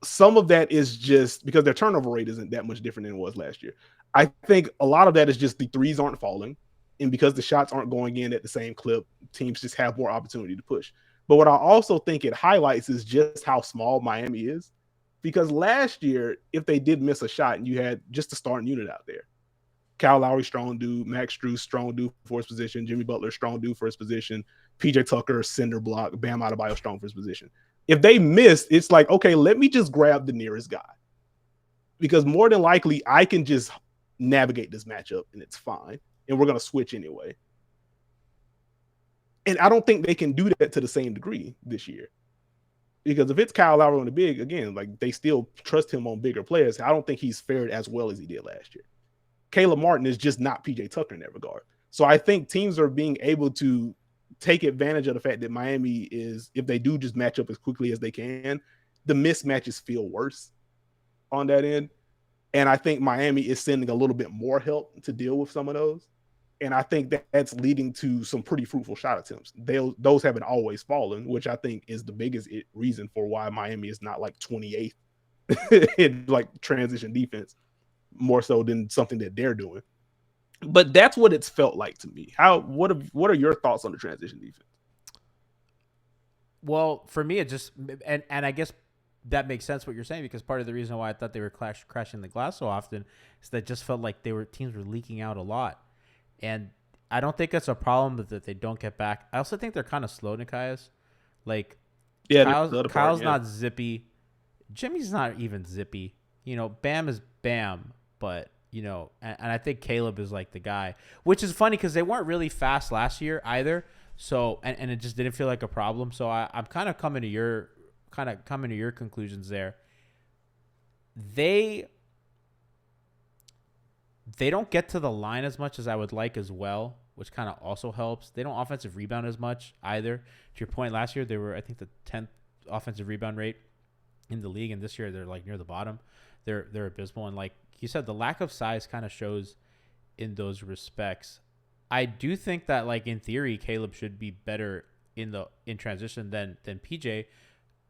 some of that is just because their turnover rate isn't that much different than it was last year. I think a lot of that is just the threes aren't falling. And because the shots aren't going in at the same clip, teams just have more opportunity to push. But what I also think it highlights is just how small Miami is. Because last year, if they did miss a shot and you had just a starting unit out there, Kyle Lowry, strong dude, Max Strus, strong dude for his position, Jimmy Butler, strong dude for his position, PJ Tucker, cinder block, Bam Adebayo, strong for his position. If they missed, it's like, okay, let me just grab the nearest guy. Because more than likely, I can just navigate this matchup and it's fine. And we're going to switch anyway. And I don't think they can do that to the same degree this year. Because if it's Kyle Lowry on the big, again, like they still trust him on bigger players. I don't think he's fared as well as he did last year. Caleb Martin is just not PJ Tucker in that regard. So I think teams are being able to take advantage of the fact that Miami is, if they do just match up as quickly as they can, the mismatches feel worse on that end. And I think Miami is sending a little bit more help to deal with some of those. And I think that's leading to some pretty fruitful shot attempts. Those haven't always fallen, which I think is the biggest reason for why Miami is not like 28th in like transition defense, more so than something that they're doing. But that's what it's felt like to me. What are your thoughts on the transition defense? Well, for me, it just and I guess that makes sense what you're saying, because part of the reason why I thought they were crashing the glass so often is that it just felt like teams were leaking out a lot. And I don't think it's a problem that they don't get back. I also think they're kind of slow, Nekias. Like, yeah, Kyle's not zippy. Jimmy's not even zippy. You know, Bam is Bam, but, you know, and I think Caleb is like the guy, which is funny because they weren't really fast last year either. So, and it just didn't feel like a problem. So I'm kind of coming to your conclusions there. They don't get to the line as much as I would like as well, which kind of also helps. They don't offensive rebound as much either. To your point, last year they were, I think, the 10th offensive rebound rate in the league, and this year they're like near the bottom. They're abysmal, and like you said, the lack of size kind of shows in those respects. I do think that, like, in theory, Caleb should be better in transition than PJ.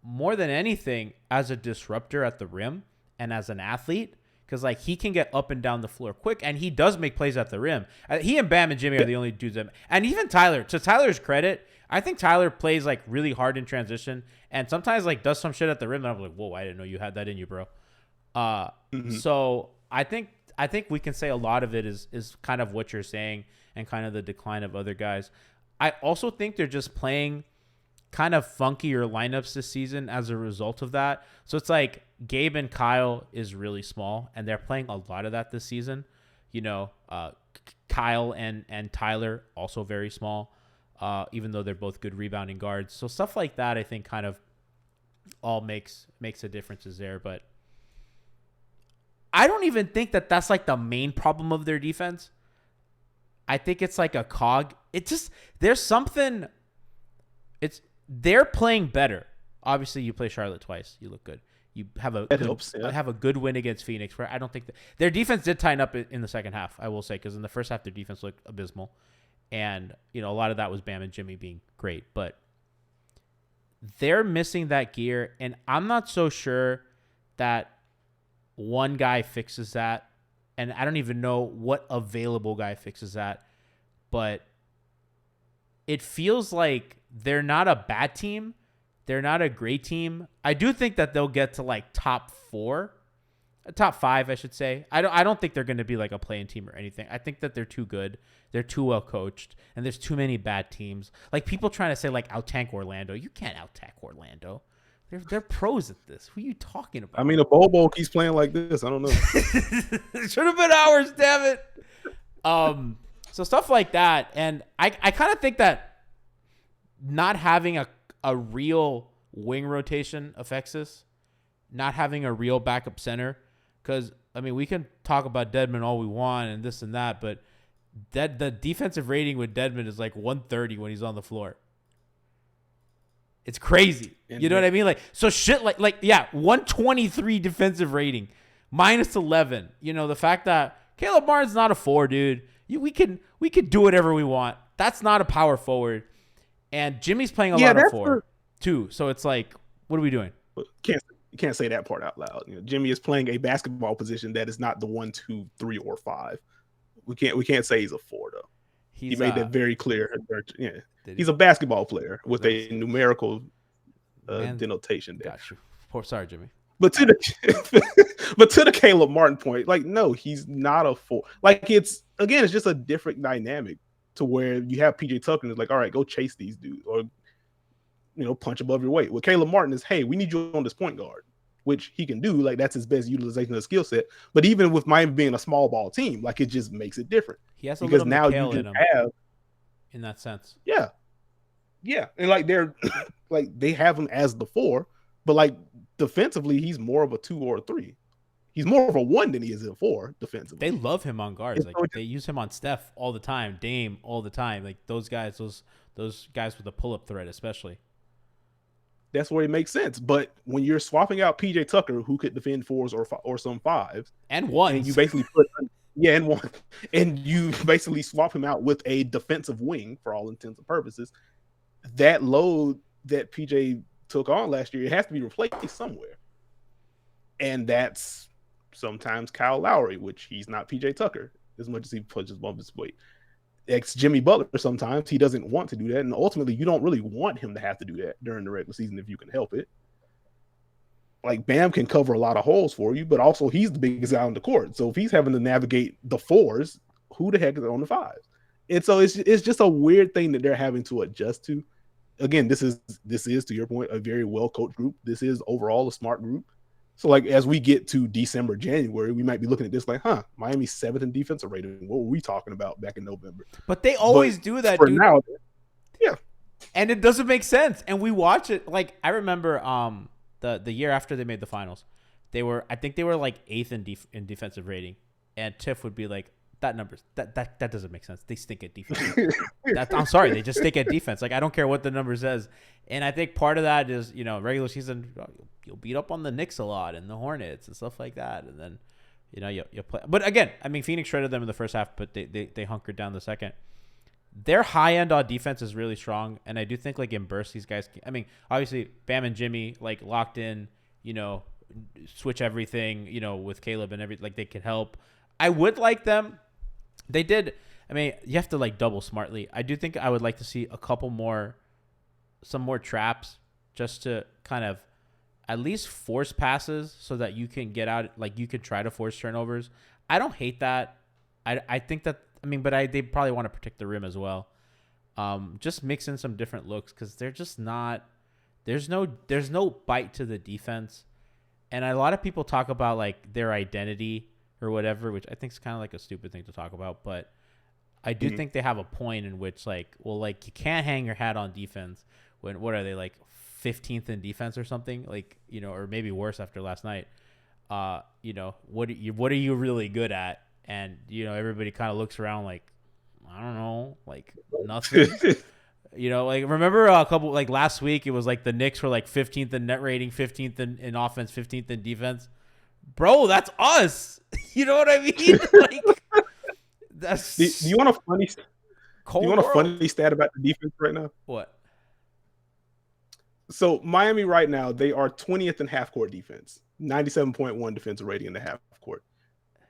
More than anything, as a disruptor at the rim and as an athlete. Because, like, he can get up and down the floor quick, and he does make plays at the rim. He and Bam and Jimmy are the only dudes that... And even Tyler. To Tyler's credit, I think Tyler plays, like, really hard in transition and sometimes, like, does some shit at the rim. And I'm like, whoa, I didn't know you had that in you, bro. So I think we can say a lot of it is kind of what you're saying and kind of the decline of other guys. I also think they're just playing kind of funkier lineups this season as a result of that. So it's like Gabe and Kyle is really small, and they're playing a lot of that this season. You know, Kyle and Tyler also very small, even though they're both good rebounding guards. So stuff like that, I think, kind of all makes a difference there. But I don't even think that that's like the main problem of their defense. I think it's like a cog. It just, there's something. They're playing better. Obviously, you play Charlotte twice. You look good. You have a good win against Phoenix. Where I don't think their defense did tighten up in the second half. I will say, because in the first half their defense looked abysmal, and a lot of that was Bam and Jimmy being great, but they're missing that gear, and I'm not so sure that one guy fixes that, and I don't even know what available guy fixes that, but it feels like they're not a bad team. They're not a great team. I do think that they'll get to like top 5, I should say. I don't think they're going to be like a play-in team or anything. I think that they're too good. They're too well coached, and there's too many bad teams. Like people trying to say like out-tank Orlando. You can't out-tank Orlando. They're pros at this. Who are you talking about? I mean, a Bobo keeps playing like this. I don't know. It should have been ours, damn it. So stuff like that, and I kind of think that not having a real wing rotation affects this. Not having a real backup center, because I mean we can talk about Dedmon all we want and this and that, but the defensive rating with Dedmon is like 130 when he's on the floor. It's crazy. You know what I mean? Like, so shit like yeah, 123 defensive rating, minus 11. The fact that Caleb Martin's not a 4, dude. We could do whatever we want. That's not a power forward. And Jimmy's playing a lot of 4 too. So it's like, what are we doing? You can't say that part out loud. Jimmy is playing a basketball position that is not the 1, 2, 3, or 5. We can't say he's a 4 though. He made that very clear. Yeah, he's a basketball player with a numerical denotation there. Got you. Sorry, Jimmy. But to the Caleb Martin point, like, no, he's not a 4. Like, it's just a different dynamic to where you have PJ Tucker and it's like, all right, go chase these dudes or punch above your weight. With Caleb Martin is, hey, we need you on this point guard, which he can do. Like, that's his best utilization of the skill set. But even with Miami being a small ball team, like, it just makes it different. He has a little now you just have in that sense. Yeah. And like they're like they have him as the 4, but like defensively, he's more of a 2 or a 3. He's more of a 1 than he is a 4 defensively. They love him on guards. Like they use him on Steph all the time, Dame all the time. Like those guys with a pull-up threat, especially. That's where it makes sense. But when you're swapping out PJ Tucker, who could defend 4s or some 5s, and 1s, and you basically put and 1, and you basically swap him out with a defensive wing for all intents and purposes, that load that PJ took on last year, it has to be replaced somewhere. And that's sometimes Kyle Lowry, which he's not PJ Tucker as much as he punches above his weight. Ex Jimmy Butler, sometimes he doesn't want to do that, and ultimately you don't really want him to have to do that during the regular season if you can help it. Like Bam can cover a lot of holes for you, but also he's the biggest guy on the court. So if he's having to navigate the 4s, who the heck is on the 5s? And so it's just a weird thing that they're having to adjust to. Again, this is to your point a very well coached group. This is overall a smart group. So like as we get to December, January, we might be looking at this like, Miami's 7th in defensive rating. What were we talking about back in November? But they always do that, for dude. Now, yeah. And it doesn't make sense. And we watch it. Like I remember the year after they made the finals, I think they were like 8th in defensive rating. And Tiff would be like, that doesn't make sense. They stink at defense. I'm sorry, they just stink at defense. Like I don't care what the number says. And I think part of that is, regular season you'll beat up on the Knicks a lot and the Hornets and stuff like that, and then you'll play. But again, I mean Phoenix shredded them in the first half, but they hunkered down the second. Their high end on defense is really strong, and I do think like in bursts these guys. I mean, obviously Bam and Jimmy like locked in, switch everything, with Caleb and everything. Like they can help. I would like them. They did. I mean, you have to like double smartly. I do think I would like to see some more traps, just to kind of at least force passes so that you can get out. Like you could try to force turnovers. I don't hate that. I think that. I mean, but they probably want to protect the rim as well. Just mix in some different looks because they're just not. There's no bite to the defense, and a lot of people talk about like their identity or whatever, which I think is kind of like a stupid thing to talk about, but I do think they have a point in which like, well, like you can't hang your hat on defense when what are they like 15th in defense or something, like, you know, or maybe worse after last night. You know, what are you really good at? And, you know, everybody kind of looks around like, I don't know, like nothing. You know, like remember a couple, like last week, it was like the Knicks were like 15th in net rating, 15th in offense, 15th in defense. Bro, that's us. You know what I mean? Like, that's Do you want a funny? cold Do you want a world. funny stat about the defense right now? What? So Miami right now, they are 20th in half court defense, 97.1 defensive rating in the half court.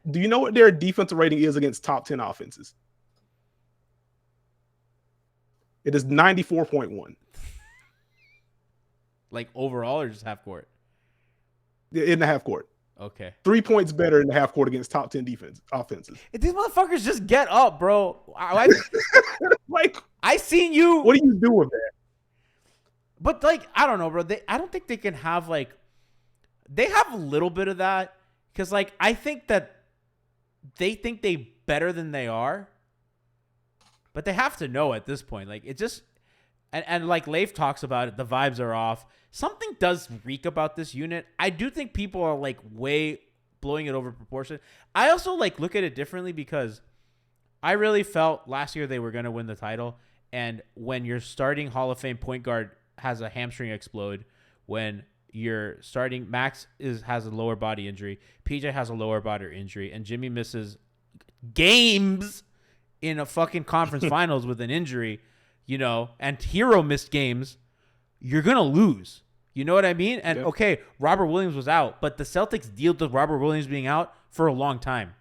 Do you know what their defensive rating is against top 10 offenses? It is 94.1 Like overall or just half court? in the half court. Okay. 3 points better in the half court against top 10 offenses. If these motherfuckers just get up, bro. Like, I seen you. what do you do with that? But like, I don't know, bro. I don't think they can have like, they have a little bit of that because like I think that they think they better than they are, but they have to know at this point. Like it just, and like Leif talks about it, the vibes are off. Something does reek about this unit. I do think people are like way blowing it over proportion. I also like look at it differently because I really felt last year they were going to win the title. And when your starting Hall of Fame point guard has a hamstring explode, when your starting Max has a lower body injury, PJ has a lower body injury, and Jimmy misses games in a fucking conference finals with an injury, you know, and Hero missed games, you're going to lose. You know what I mean? And okay, Robert Williams was out, but the Celtics dealt with Robert Williams being out for a long time.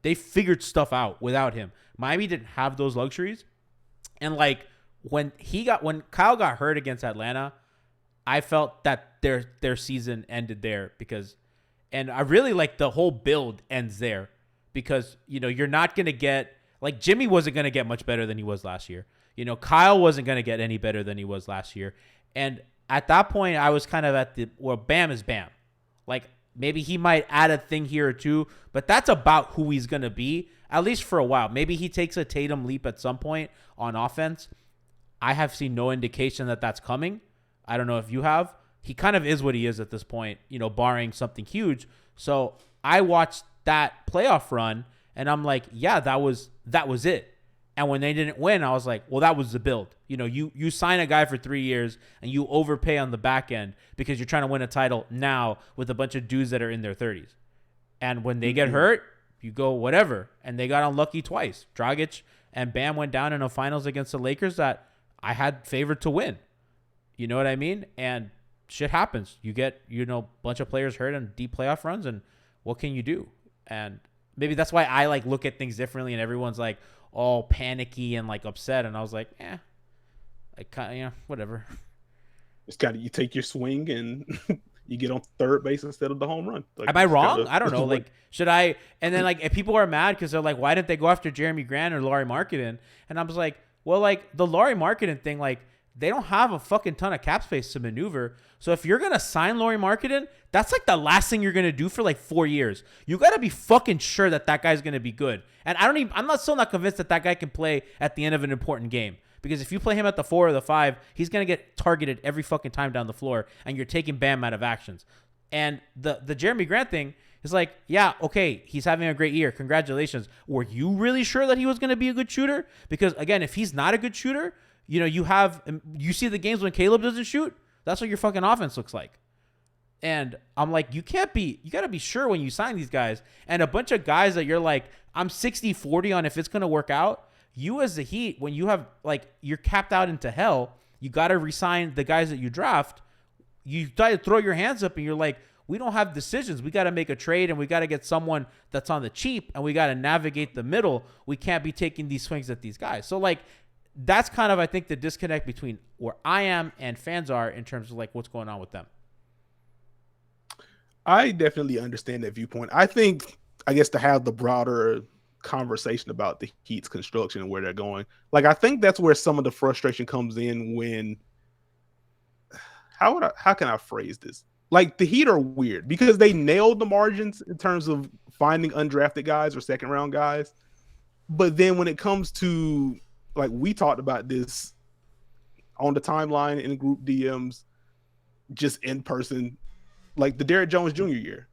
They figured stuff out without him. Miami didn't have those luxuries. And like when Kyle got hurt against Atlanta, I felt that their season ended there because, and I really like the whole build ends there because, you know, you're not going to get, like Jimmy wasn't going to get much better than he was last year. You know, Kyle wasn't going to get any better than he was last year. And at that point, I was kind of at Bam is Bam. Like maybe he might add a thing here or two, but that's about who he's going to be, at least for a while. Maybe he takes a Tatum leap at some point on offense. I have seen no indication that that's coming. I don't know if you have. He kind of is what he is at this point, you know, barring something huge. So I watched that playoff run and I'm like, yeah, that was it. And when they didn't win, I was like, well, that was the build. You know, you sign a guy for 3 years and you overpay on the back end because you're trying to win a title now with a bunch of dudes that are in their 30s. And when they get hurt, you go whatever. And they got unlucky twice. Dragic and Bam went down in a finals against the Lakers that I had favored to win. You know what I mean? And shit happens. You get, you know, a bunch of players hurt in deep playoff runs, and what can you do? And maybe that's why I like look at things differently, and everyone's like all panicky and like upset, and I was like, I kind of, you know, whatever. It's kind of, you take your swing and you get on third base instead of the home run. Like, am I wrong? I don't know. Like, should I? And then like, if people are mad because they're like, why didn't they go after Jeremy Grant or Lowry Markkanen? And I was like, well, like the Lowry Markkanen thing, like they don't have a fucking ton of cap space to maneuver. So if you're going to sign Lowry Markkanen, that's like the last thing you're going to do for like 4 years. You got to be fucking sure that that guy's going to be good. And I'm still not convinced that that guy can play at the end of an important game. Because if you play him at the 4 or the 5, he's going to get targeted every fucking time down the floor, and you're taking Bam out of actions. And the Jeremy Grant thing is like, yeah, okay, he's having a great year. Congratulations. Were you really sure that he was going to be a good shooter? Because again, if he's not a good shooter, you know, you see the games when Caleb doesn't shoot, that's what your fucking offense looks like. And I'm like, you got to be sure when you sign these guys. And a bunch of guys that you're like, I'm 60-40 on if it's going to work out. You as the Heat, when you have like, you're capped out into hell, you got to resign the guys that you draft. You try to throw your hands up and you're like, we don't have decisions. We got to make a trade and we got to get someone that's on the cheap and we got to navigate the middle. We can't be taking these swings at these guys. So like, that's kind of, I think, the disconnect between where I am and fans are in terms of like what's going on with them. I definitely understand that viewpoint. I think, I guess, to have the broader conversation about the Heat's construction and where they're going, like, I think that's where some of the frustration comes in when, how can I phrase this? Like, the Heat are weird because they nailed the margins in terms of finding undrafted guys or second round guys. But then when it comes to, like, we talked about this on the timeline in group DMs, just in person, like the Derrick Jones Jr. year.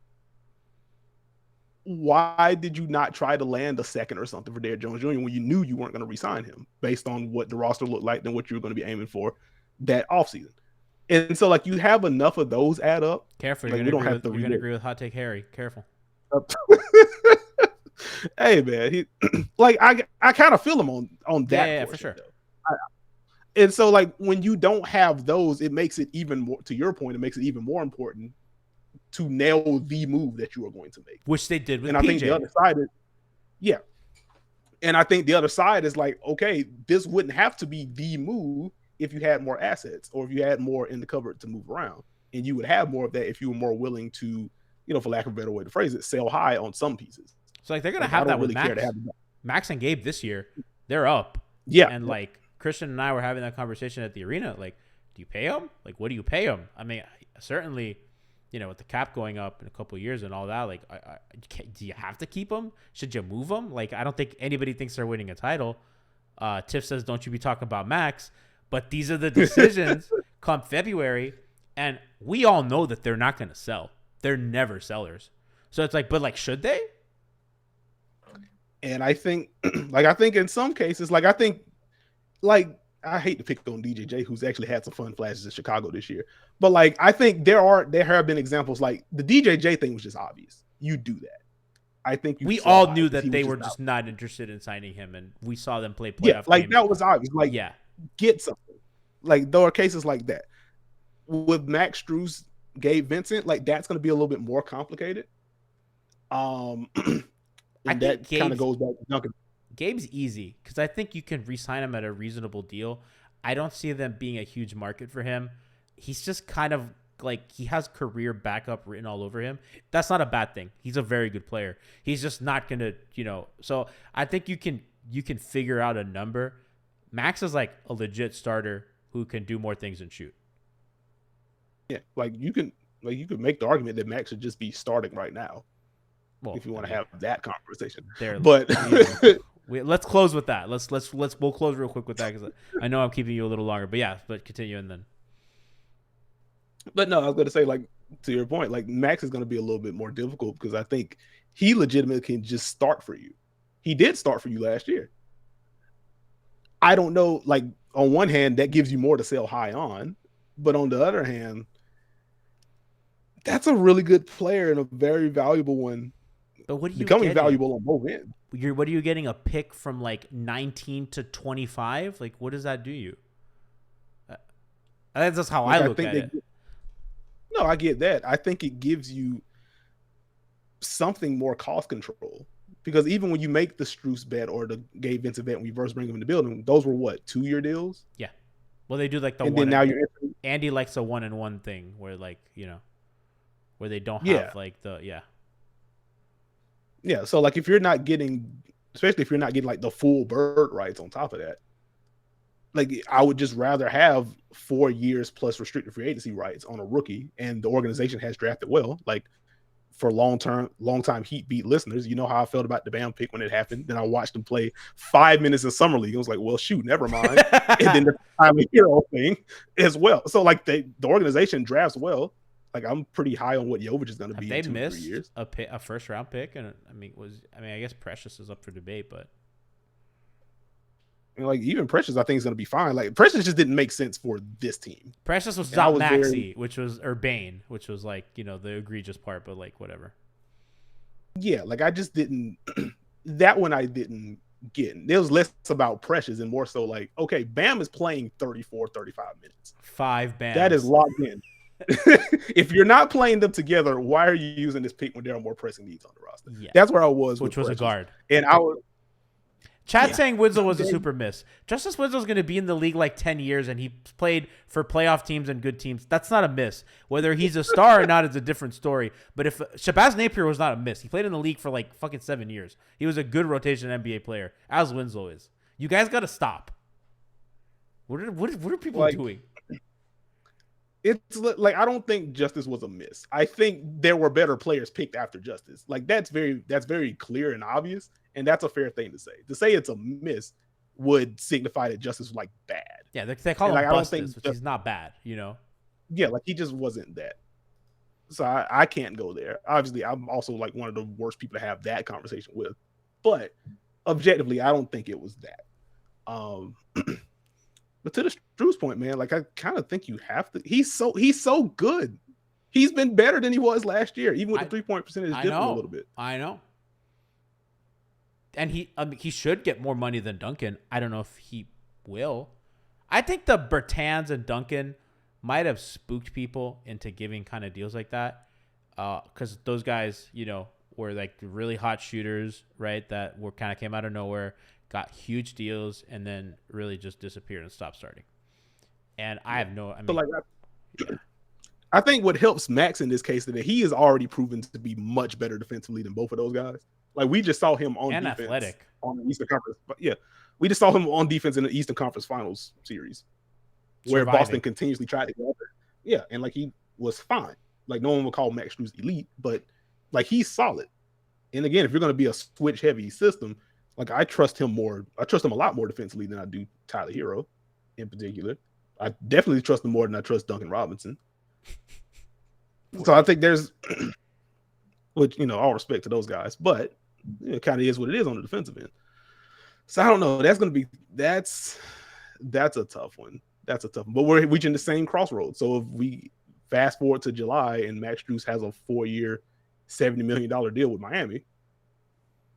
Why did you not try to land a second or something for Derrick Jones Jr. when you knew you weren't going to re-sign him based on what the roster looked like and what you were going to be aiming for that offseason? And so, like, you have enough of those add up. Careful, like, you're going to agree with Hot Take Harry. Careful. Hey, man, he like I kind of feel him on that. Yeah, portion, for sure. And so, like, when you don't have those, it makes it even more. To your point, it makes it even more important to nail the move that you are going to make, which they did with and PJ. I think the other side is, yeah. And I think the other side is like, okay, this wouldn't have to be the move if you had more assets or if you had more in the cupboard to move around, and you would have more of that if you were more willing to, for lack of a better way to phrase it, sell high on some pieces. So like they're gonna have that with Max. Max and Gabe this year, they're up. Yeah, and like Christian and I were having that conversation at the arena. Like, do you pay him? Like, what do you pay him? I mean, certainly, with the cap going up in a couple of years and all that, like, do you have to keep him? Should you move him? Like, I don't think anybody thinks they're winning a title. Tiff says, don't you be talking about Max. But these are the decisions come February, and we all know that they're not going to sell. They're never sellers. So it's like, but like, should they? And I think, I think in some cases, I I hate to pick on DJJ, who's actually had some fun flashes in Chicago this year. But I think there have been examples like the DJJ thing was just obvious. You do that. I think we all knew that they were just not interested in signing him, and we saw them play playoff games. That was obvious. Get something. There are cases like that. With Max Strus, Gabe Vincent, that's going to be a little bit more complicated. And that kind of goes back to Duncan. Gabe's easy because I think you can re-sign him at a reasonable deal. I don't see them being a huge market for him. He's just kind of he has career backup written all over him. That's not a bad thing. He's a very good player. He's just not gonna, So I think you can figure out a number. Max is like a legit starter who can do more things than shoot. Yeah, you can make the argument that Max should just be starting right now. Well, if you want to have that conversation, but let's close with that. We'll close real quick with that because I know I'm keeping you a little longer. But yeah, continue and then. But no, I was going to say, to your point, Max is going to be a little bit more difficult because I think he legitimately can just start for you. He did start for you last year. I don't know. On one hand, that gives you more to sell high on, but on the other hand, that's a really good player and a very valuable one. But what are you becoming valuable on both ends? What are you getting? A pick from 19 to 25? What does that do you? That's just how I look at it. No, I get that. I think it gives you something more cost control because even when you make the Strus bet or the Gabe Vincent bet when you first bring him in the building, those were what, 2-year deals? Yeah. Well, they do the and one. Then now Andy likes a 1-and-1 thing where where they don't have Yeah, so if you're not getting, especially if you're not getting the full bird rights on top of that, I would just rather have 4 years plus restricted free agency rights on a rookie, and the organization has drafted well. For long time Heat beat listeners, you know how I felt about the Bam pick when it happened. Then I watched him play 5 minutes in summer league. I was like, well, shoot, never mind. And then the time of hero thing as well. So the organization drafts well. I'm pretty high on what Jovic is going to be in 2 or 3 years. A first round pick, and I guess Precious is up for debate, but even Precious, I think is going to be fine. Precious just didn't make sense for this team. Precious was not Maxey, or Bane, which was the egregious part, but whatever. Yeah, I just didn't. That one I didn't get. It was less about Precious and more so okay, Bam is playing 34, 35 minutes. 5 Bams. That is locked in. If you're not playing them together, why are you using this pick when there are more pressing needs on the roster? Yeah. That's where I was. Which was Precious. A guard. And I was. Chad saying Winslow was a super miss. Justice Winslow's going to be in the league 10 years, and he played for playoff teams and good teams. That's not a miss. Whether he's a star or not is a different story. But if Shabazz Napier was not a miss, he played in the league for fucking 7 years. He was a good rotation NBA player, as Winslow is. You guys got to stop. What are people doing? It's I don't think Justice was a miss. I think there were better players picked after Justice. That's very clear and obvious, and that's a fair thing to say. To say it's a miss would signify that Justice was bad. Yeah, they call him Bustus, which is not bad, Yeah, like he just wasn't that. So I can't go there. Obviously, I'm also like one of the worst people to have that conversation with. But objectively, I don't think it was that. Um, but to the Struz point, man, like I kind of think you have to. He's so good. He's been better than he was last year, even with the 3-point percentage I dipping a know. little bit. I know. And he should get more money than Duncan. I don't know if he will. I think the Bertans and Duncan might have spooked people into giving kind of deals like that. Because those guys, were like really hot shooters, right? That were kind of came out of nowhere, got huge deals, and then really just disappeared and stopped starting. And I have no, I mean, But like, I think what helps Max in this case is that he is already proven to be much better defensively than both of those guys. Like we just saw him on and defense athletic. on the Eastern Conference. But yeah, we just saw him on defense in the Eastern Conference Finals series, where Surviving. Boston continuously tried to go over. Yeah, and like he was fine. Like no one would call Max Strus elite, but like he's solid. And again, if you're going to be a switch heavy system, like I trust him more. I trust him a lot more defensively than I do Tyler Hero, in particular. I definitely trust him more than I trust Duncan Robinson. So I think there's, which all respect to those guys, but it kind of is what it is on the defensive end. So I don't know. That's a tough one. That's a tough one. But we're reaching the same crossroads. So if we fast forward to July and Max Strus has a 4-year, $70 million deal with Miami,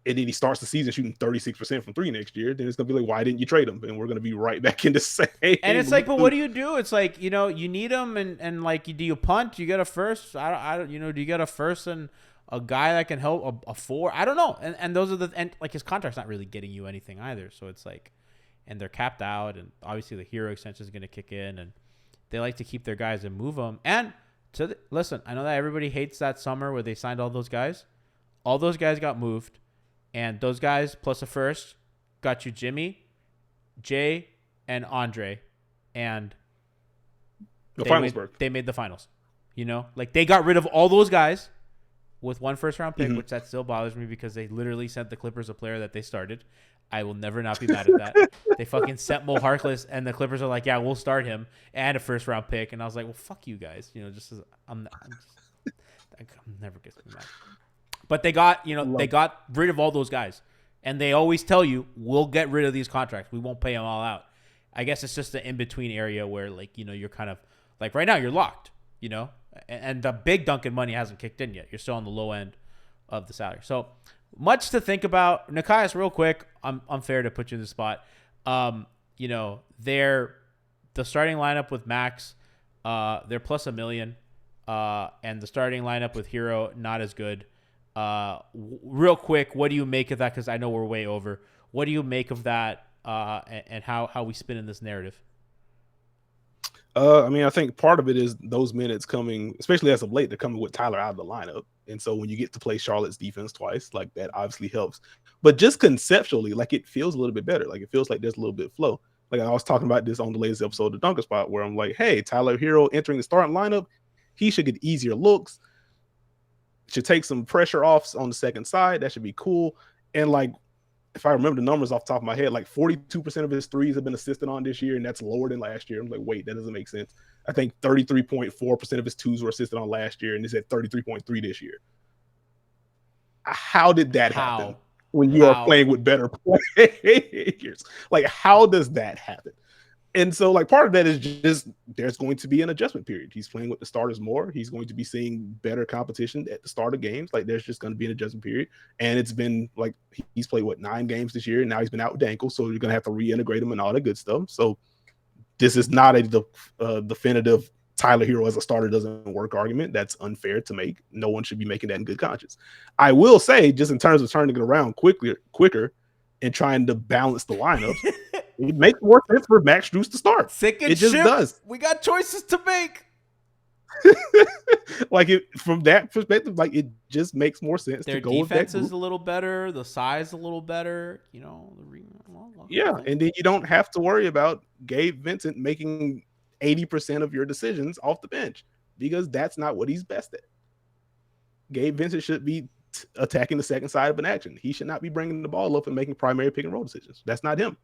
and then he starts the season shooting 36% from three next year, then it's gonna be like, why didn't you trade him? And we're gonna be right back in the same. And it's like, but what do you do? It's like, you need him, and like, do you punt? You get a first? I don't, do you get a first and a guy that can help a 4? I don't know. And those are and like his contract's not really getting you anything either. So it's like, and they're capped out, and obviously the hero extension is going to kick in, and they like to keep their guys and move them. And listen, I know that everybody hates that summer where they signed all those guys. All those guys got moved. And those guys, plus a first, got you Jimmy, Jay, and Andre. And they made the finals. Like they got rid of all those guys with one first-round pick, which that still bothers me because they literally sent the Clippers a player that they started. I will never not be mad at that. They fucking sent Mo Harkless, and the Clippers are like, yeah, we'll start him, and a first-round pick. And I was like, well, fuck you guys. I'm never gets me mad. But they got, they got rid of all those guys. And they always tell you, we'll get rid of these contracts. We won't pay them all out. I guess it's just the in-between area where, like, you're kind of, like, right now you're locked, And the big Duncan money hasn't kicked in yet. You're still on the low end of the salary. So, much to think about. Nekias, real quick, I'm unfair to put you in the spot. They're the starting lineup with Max, they're plus $1 million. And the starting lineup with Hero, not as good. Real quick, what do you make of that? Because I know we're way over. What do you make of that, and how we spin in this narrative? I mean, I think part of it is those minutes coming, especially as of late, they're coming with Tyler out of the lineup. And so when you get to play Charlotte's defense twice, like that obviously helps. But just conceptually, like it feels a little bit better. Like it feels like there's a little bit of flow. Like I was talking about this on the latest episode of the Dunker Spot, where I'm like, hey, Tyler Hero entering the starting lineup, he should get easier looks. Should take some pressure off on the second side. That should be cool. And like, if I remember the numbers off the top of my head, like 42% of his threes have been assisted on this year, and that's lower than last year. I'm like, wait, that doesn't make sense. I think 33.4% of his twos were assisted on last year, and it's at 33.3 this year. How did that happen when you are playing with better players? Like, how does that happen? And so, like, part of that is just there's going to be an adjustment period. He's playing with the starters more. He's going to be seeing better competition at the start of games. Like, there's just going to be an adjustment period. And it's been, like, he's played, 9 games this year, and now he's been out with the ankle, so you're going to have to reintegrate him and all that good stuff. So this is not a definitive Tyler Hero as a starter doesn't work argument. That's unfair to make. No one should be making that in good conscience. I will say, just in terms of turning it around quicker and trying to balance the lineups, it makes more sense for Max Strus to start. It just does. We got choices to make. Like from that perspective, like it just makes more sense to go with that. Their defense is a little better. The size a little better. Yeah, and then you don't have to worry about Gabe Vincent making 80% of your decisions off the bench because that's not what he's best at. Gabe Vincent should be attacking the second side of an action. He should not be bringing the ball up and making primary pick and roll decisions. That's not him.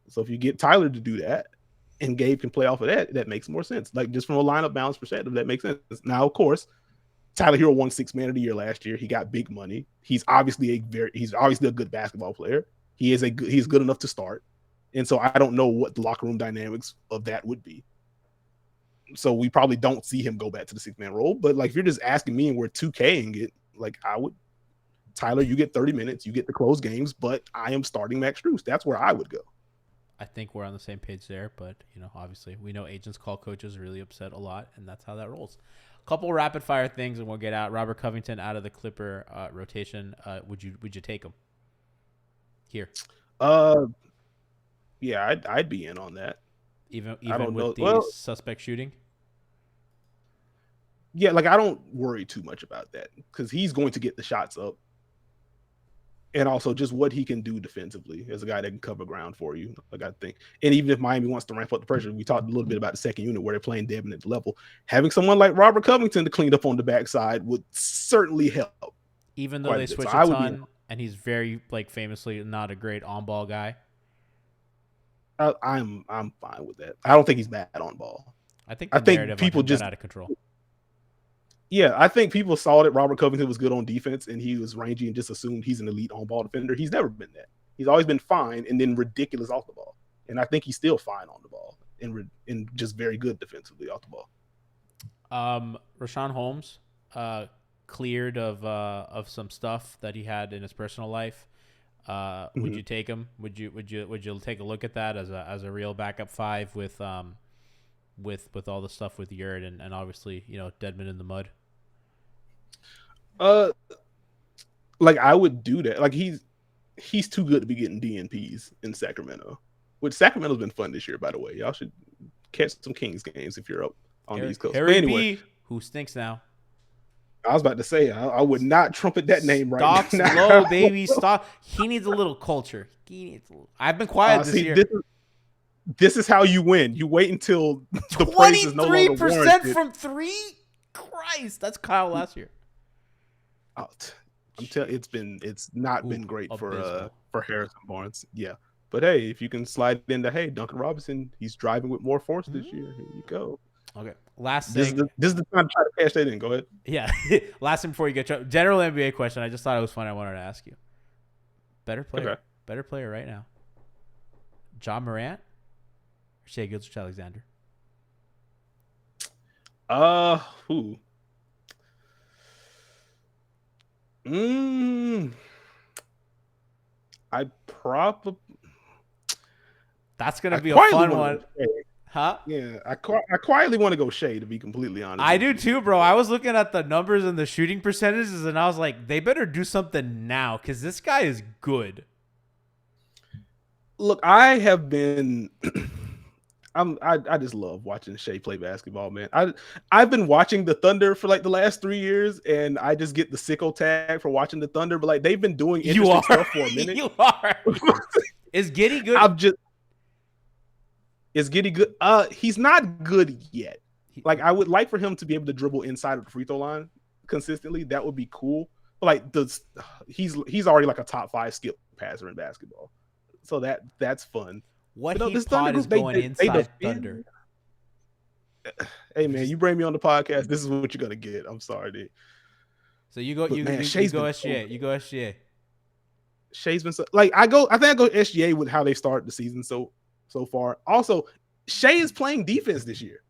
So if you get Tyler to do that, and Gabe can play off of that, that makes more sense. Like just from a lineup balance perspective, that makes sense. Now, of course, Tyler Hero won 6th Man of the Year last year. He got big money. He's obviously a good basketball player. He's good enough to start. And so I don't know what the locker room dynamics of that would be. So we probably don't see him go back to the 6th-man role. But like if you're just asking me and we're 2King it, like I would, Tyler, you get 30 minutes, you get the close games, but I am starting Max Strus. That's where I would go. I think we're on the same page there, but obviously we know agents call coaches really upset a lot, and that's how that rolls. A couple rapid fire things, and we'll get out. Robert Covington out of the Clipper rotation. Would you take him here? Yeah, I'd be in on that. Even I don't with know. the suspect shooting. Yeah, like I don't worry too much about that because he's going to get the shots up. And also just what he can do defensively as a guy that can cover ground for you. Like I think, and even if Miami wants to ramp up the pressure, we talked a little bit about the second unit where they're playing Devin at the level. Having someone like Robert Covington to clean up on the backside would certainly help. Even though they switch a ton, and he's very famously not a great on-ball guy. I'm fine with that. I don't think he's bad on ball. I think people just got out of control. Yeah, I think people saw that Robert Covington was good on defense and he was rangy and just assumed he's an elite on-ball defender. He's never been that. He's always been fine and then ridiculous off the ball. And I think he's still fine on the ball and just very good defensively off the ball. Rashawn Holmes cleared of some stuff that he had in his personal life. Would you take him? Would you take a look at that as a real backup 5 with all the stuff with Yurt and obviously Dedmon in the mud? Like I would do that. Like he's too good to be getting DNPs in Sacramento. Which Sacramento's been fun this year, by the way. Y'all should catch some Kings games if you're up on the East Coast. Harry B, who stinks now. I was about to say I would not trumpet that name right now. Stop slow, baby. Stop. He needs a little culture. I've been quiet this year. This is how you win. You wait until the praise is no longer warranted. 23% from 3? Christ, that's Kyle last year. I'm telling it's not been great for Harrison Barnes. Yeah. But hey, if you can slide into Duncan Robinson, he's driving with more force this year. Here you go. Okay. Last thing. This is the time to try to cash that in. Go ahead. Yeah. Last thing before you get general NBA question. I just thought it was fun. I wanted to ask you. Better player. Okay. Better player right now. Ja Morant or Shai Gilgeous-Alexander? Who? I probably. That's gonna be a fun one. Huh? Yeah, I quietly want to go Shai, to be completely honest. I do too, bro. I was looking at the numbers and the shooting percentages, and I was like, they better do something now because this guy is good. Look, I have been. I just love watching Shai play basketball, man. I've been watching the Thunder for like the last 3 years, and I just get the sicko tag for watching the Thunder. But like they've been doing interesting stuff for a minute. You are. Is Giddey good? Is Giddey good? He's not good yet. Like I would like for him to be able to dribble inside of the free throw line consistently. That would be cool. But like he's already like a top 5 skip passer in basketball, so that's fun. What he pod is going inside Thunder. Hey man, you bring me on the podcast. This is what you're gonna get. I'm sorry, dude. So you go SGA. You go SGA. Shai's been I think I go SGA with how they start the season so far. Also, Shai is playing defense this year.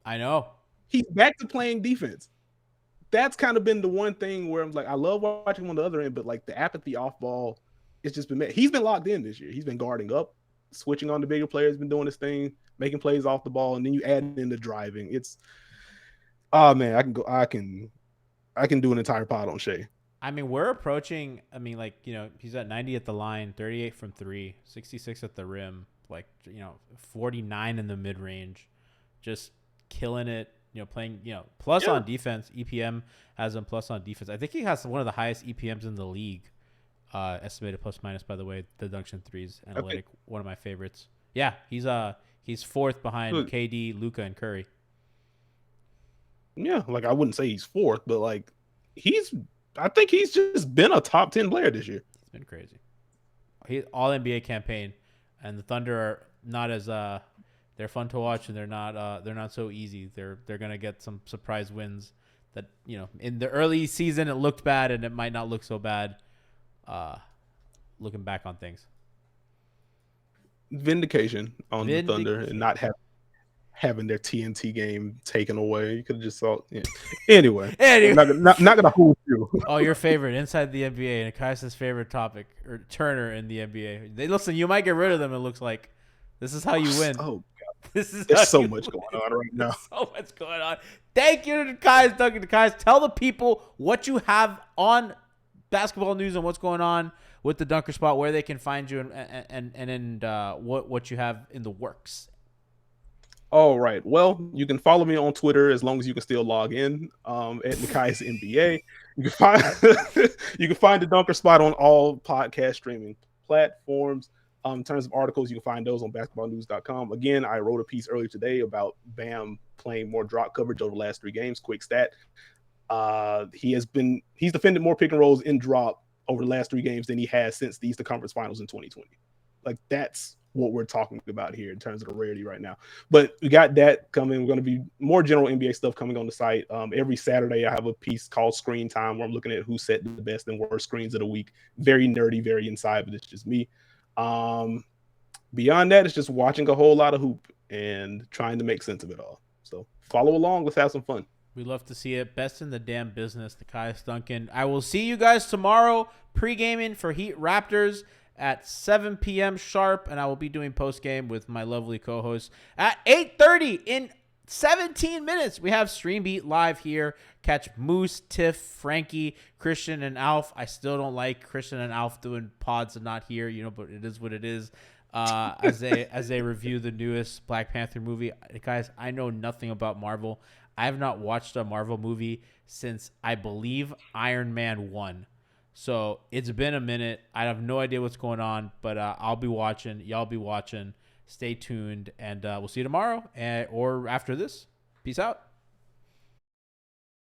I know. He's back to playing defense. That's kind of been the one thing where I'm like, I love watching him on the other end, but like the apathy off ball, it's just been met. He's been locked in this year. He's been guarding up, switching on the bigger players, been doing his thing, making plays off the ball, and then you add in the driving. It's man, I can do an entire pod on Shai. I mean, we're approaching, he's at 90 at the line, 38 from 3, 66 at the rim, 49 in the mid range, just killing it, playing, plus on defense. EPM has him plus on defense. I think he has one of the highest EPMs in the league. Estimated plus minus, by the way, the Dunction threes analytic, one of my favorites. Yeah, he's 4th behind KD, Luka, and Curry. Yeah, like I wouldn't say he's 4th, but like I think he's just been a top 10 player this year. It's been crazy. He all NBA campaign, and the Thunder are not as They're fun to watch, and they're not so easy. They're gonna get some surprise wins that, you know, in the early season it looked bad, and it might not look so bad looking back on things. Vindication on the Thunder and not having their TNT game taken away. You could have just thought. Yeah. Anyway, not gonna hold you. Oh, your favorite inside the NBA, and Kai's favorite topic, or Turner in the NBA. Listen, you might get rid of them. It looks like this is how you win. Oh, There's so much going on right now. So much going on. Thank you to Nekias Duncan. Nekias, tell the people what you have on basketball news and what's going on with the Dunker Spot, where they can find you, and what you have in the works. All right. Well, you can follow me on Twitter as long as you can still log in at Nekias NBA. You can find the Dunker Spot on all podcast streaming platforms. In terms of articles, you can find those on basketballnews.com. Again, I wrote a piece earlier today about Bam playing more drop coverage over the last 3 games. Quick stat. He's defended more pick and rolls in drop over the last 3 games than he has since the Eastern Conference Finals in 2020. Like, that's what we're talking about here in terms of the rarity right now. But we got that coming. We're going to be more general NBA stuff coming on the site. Every Saturday, I have a piece called Screen Time where I'm looking at who set the best and worst screens of the week. Very nerdy, very inside, but it's just me. Beyond that, it's just watching a whole lot of hoop and trying to make sense of it all. So follow along. Let's have some fun. We love to see it. Best in the damn business, Nekias Duncan. I will see you guys tomorrow pre-gaming for Heat Raptors at 7 p.m. sharp, and I will be doing post-game with my lovely co-host at 8:30 in 17 minutes. We have Stream Beat live here. Catch Moose, Tiff, Frankie, Christian, and Alf. I still don't like Christian and Alf doing pods and not here, but it is what it is. As they review the newest Black Panther movie. Guys, I know nothing about Marvel. I have not watched a Marvel movie since, I believe, Iron Man 1. So it's been a minute. I have no idea what's going on, but I'll be watching. Y'all be watching. Stay tuned, and we'll see you tomorrow or after this. Peace out.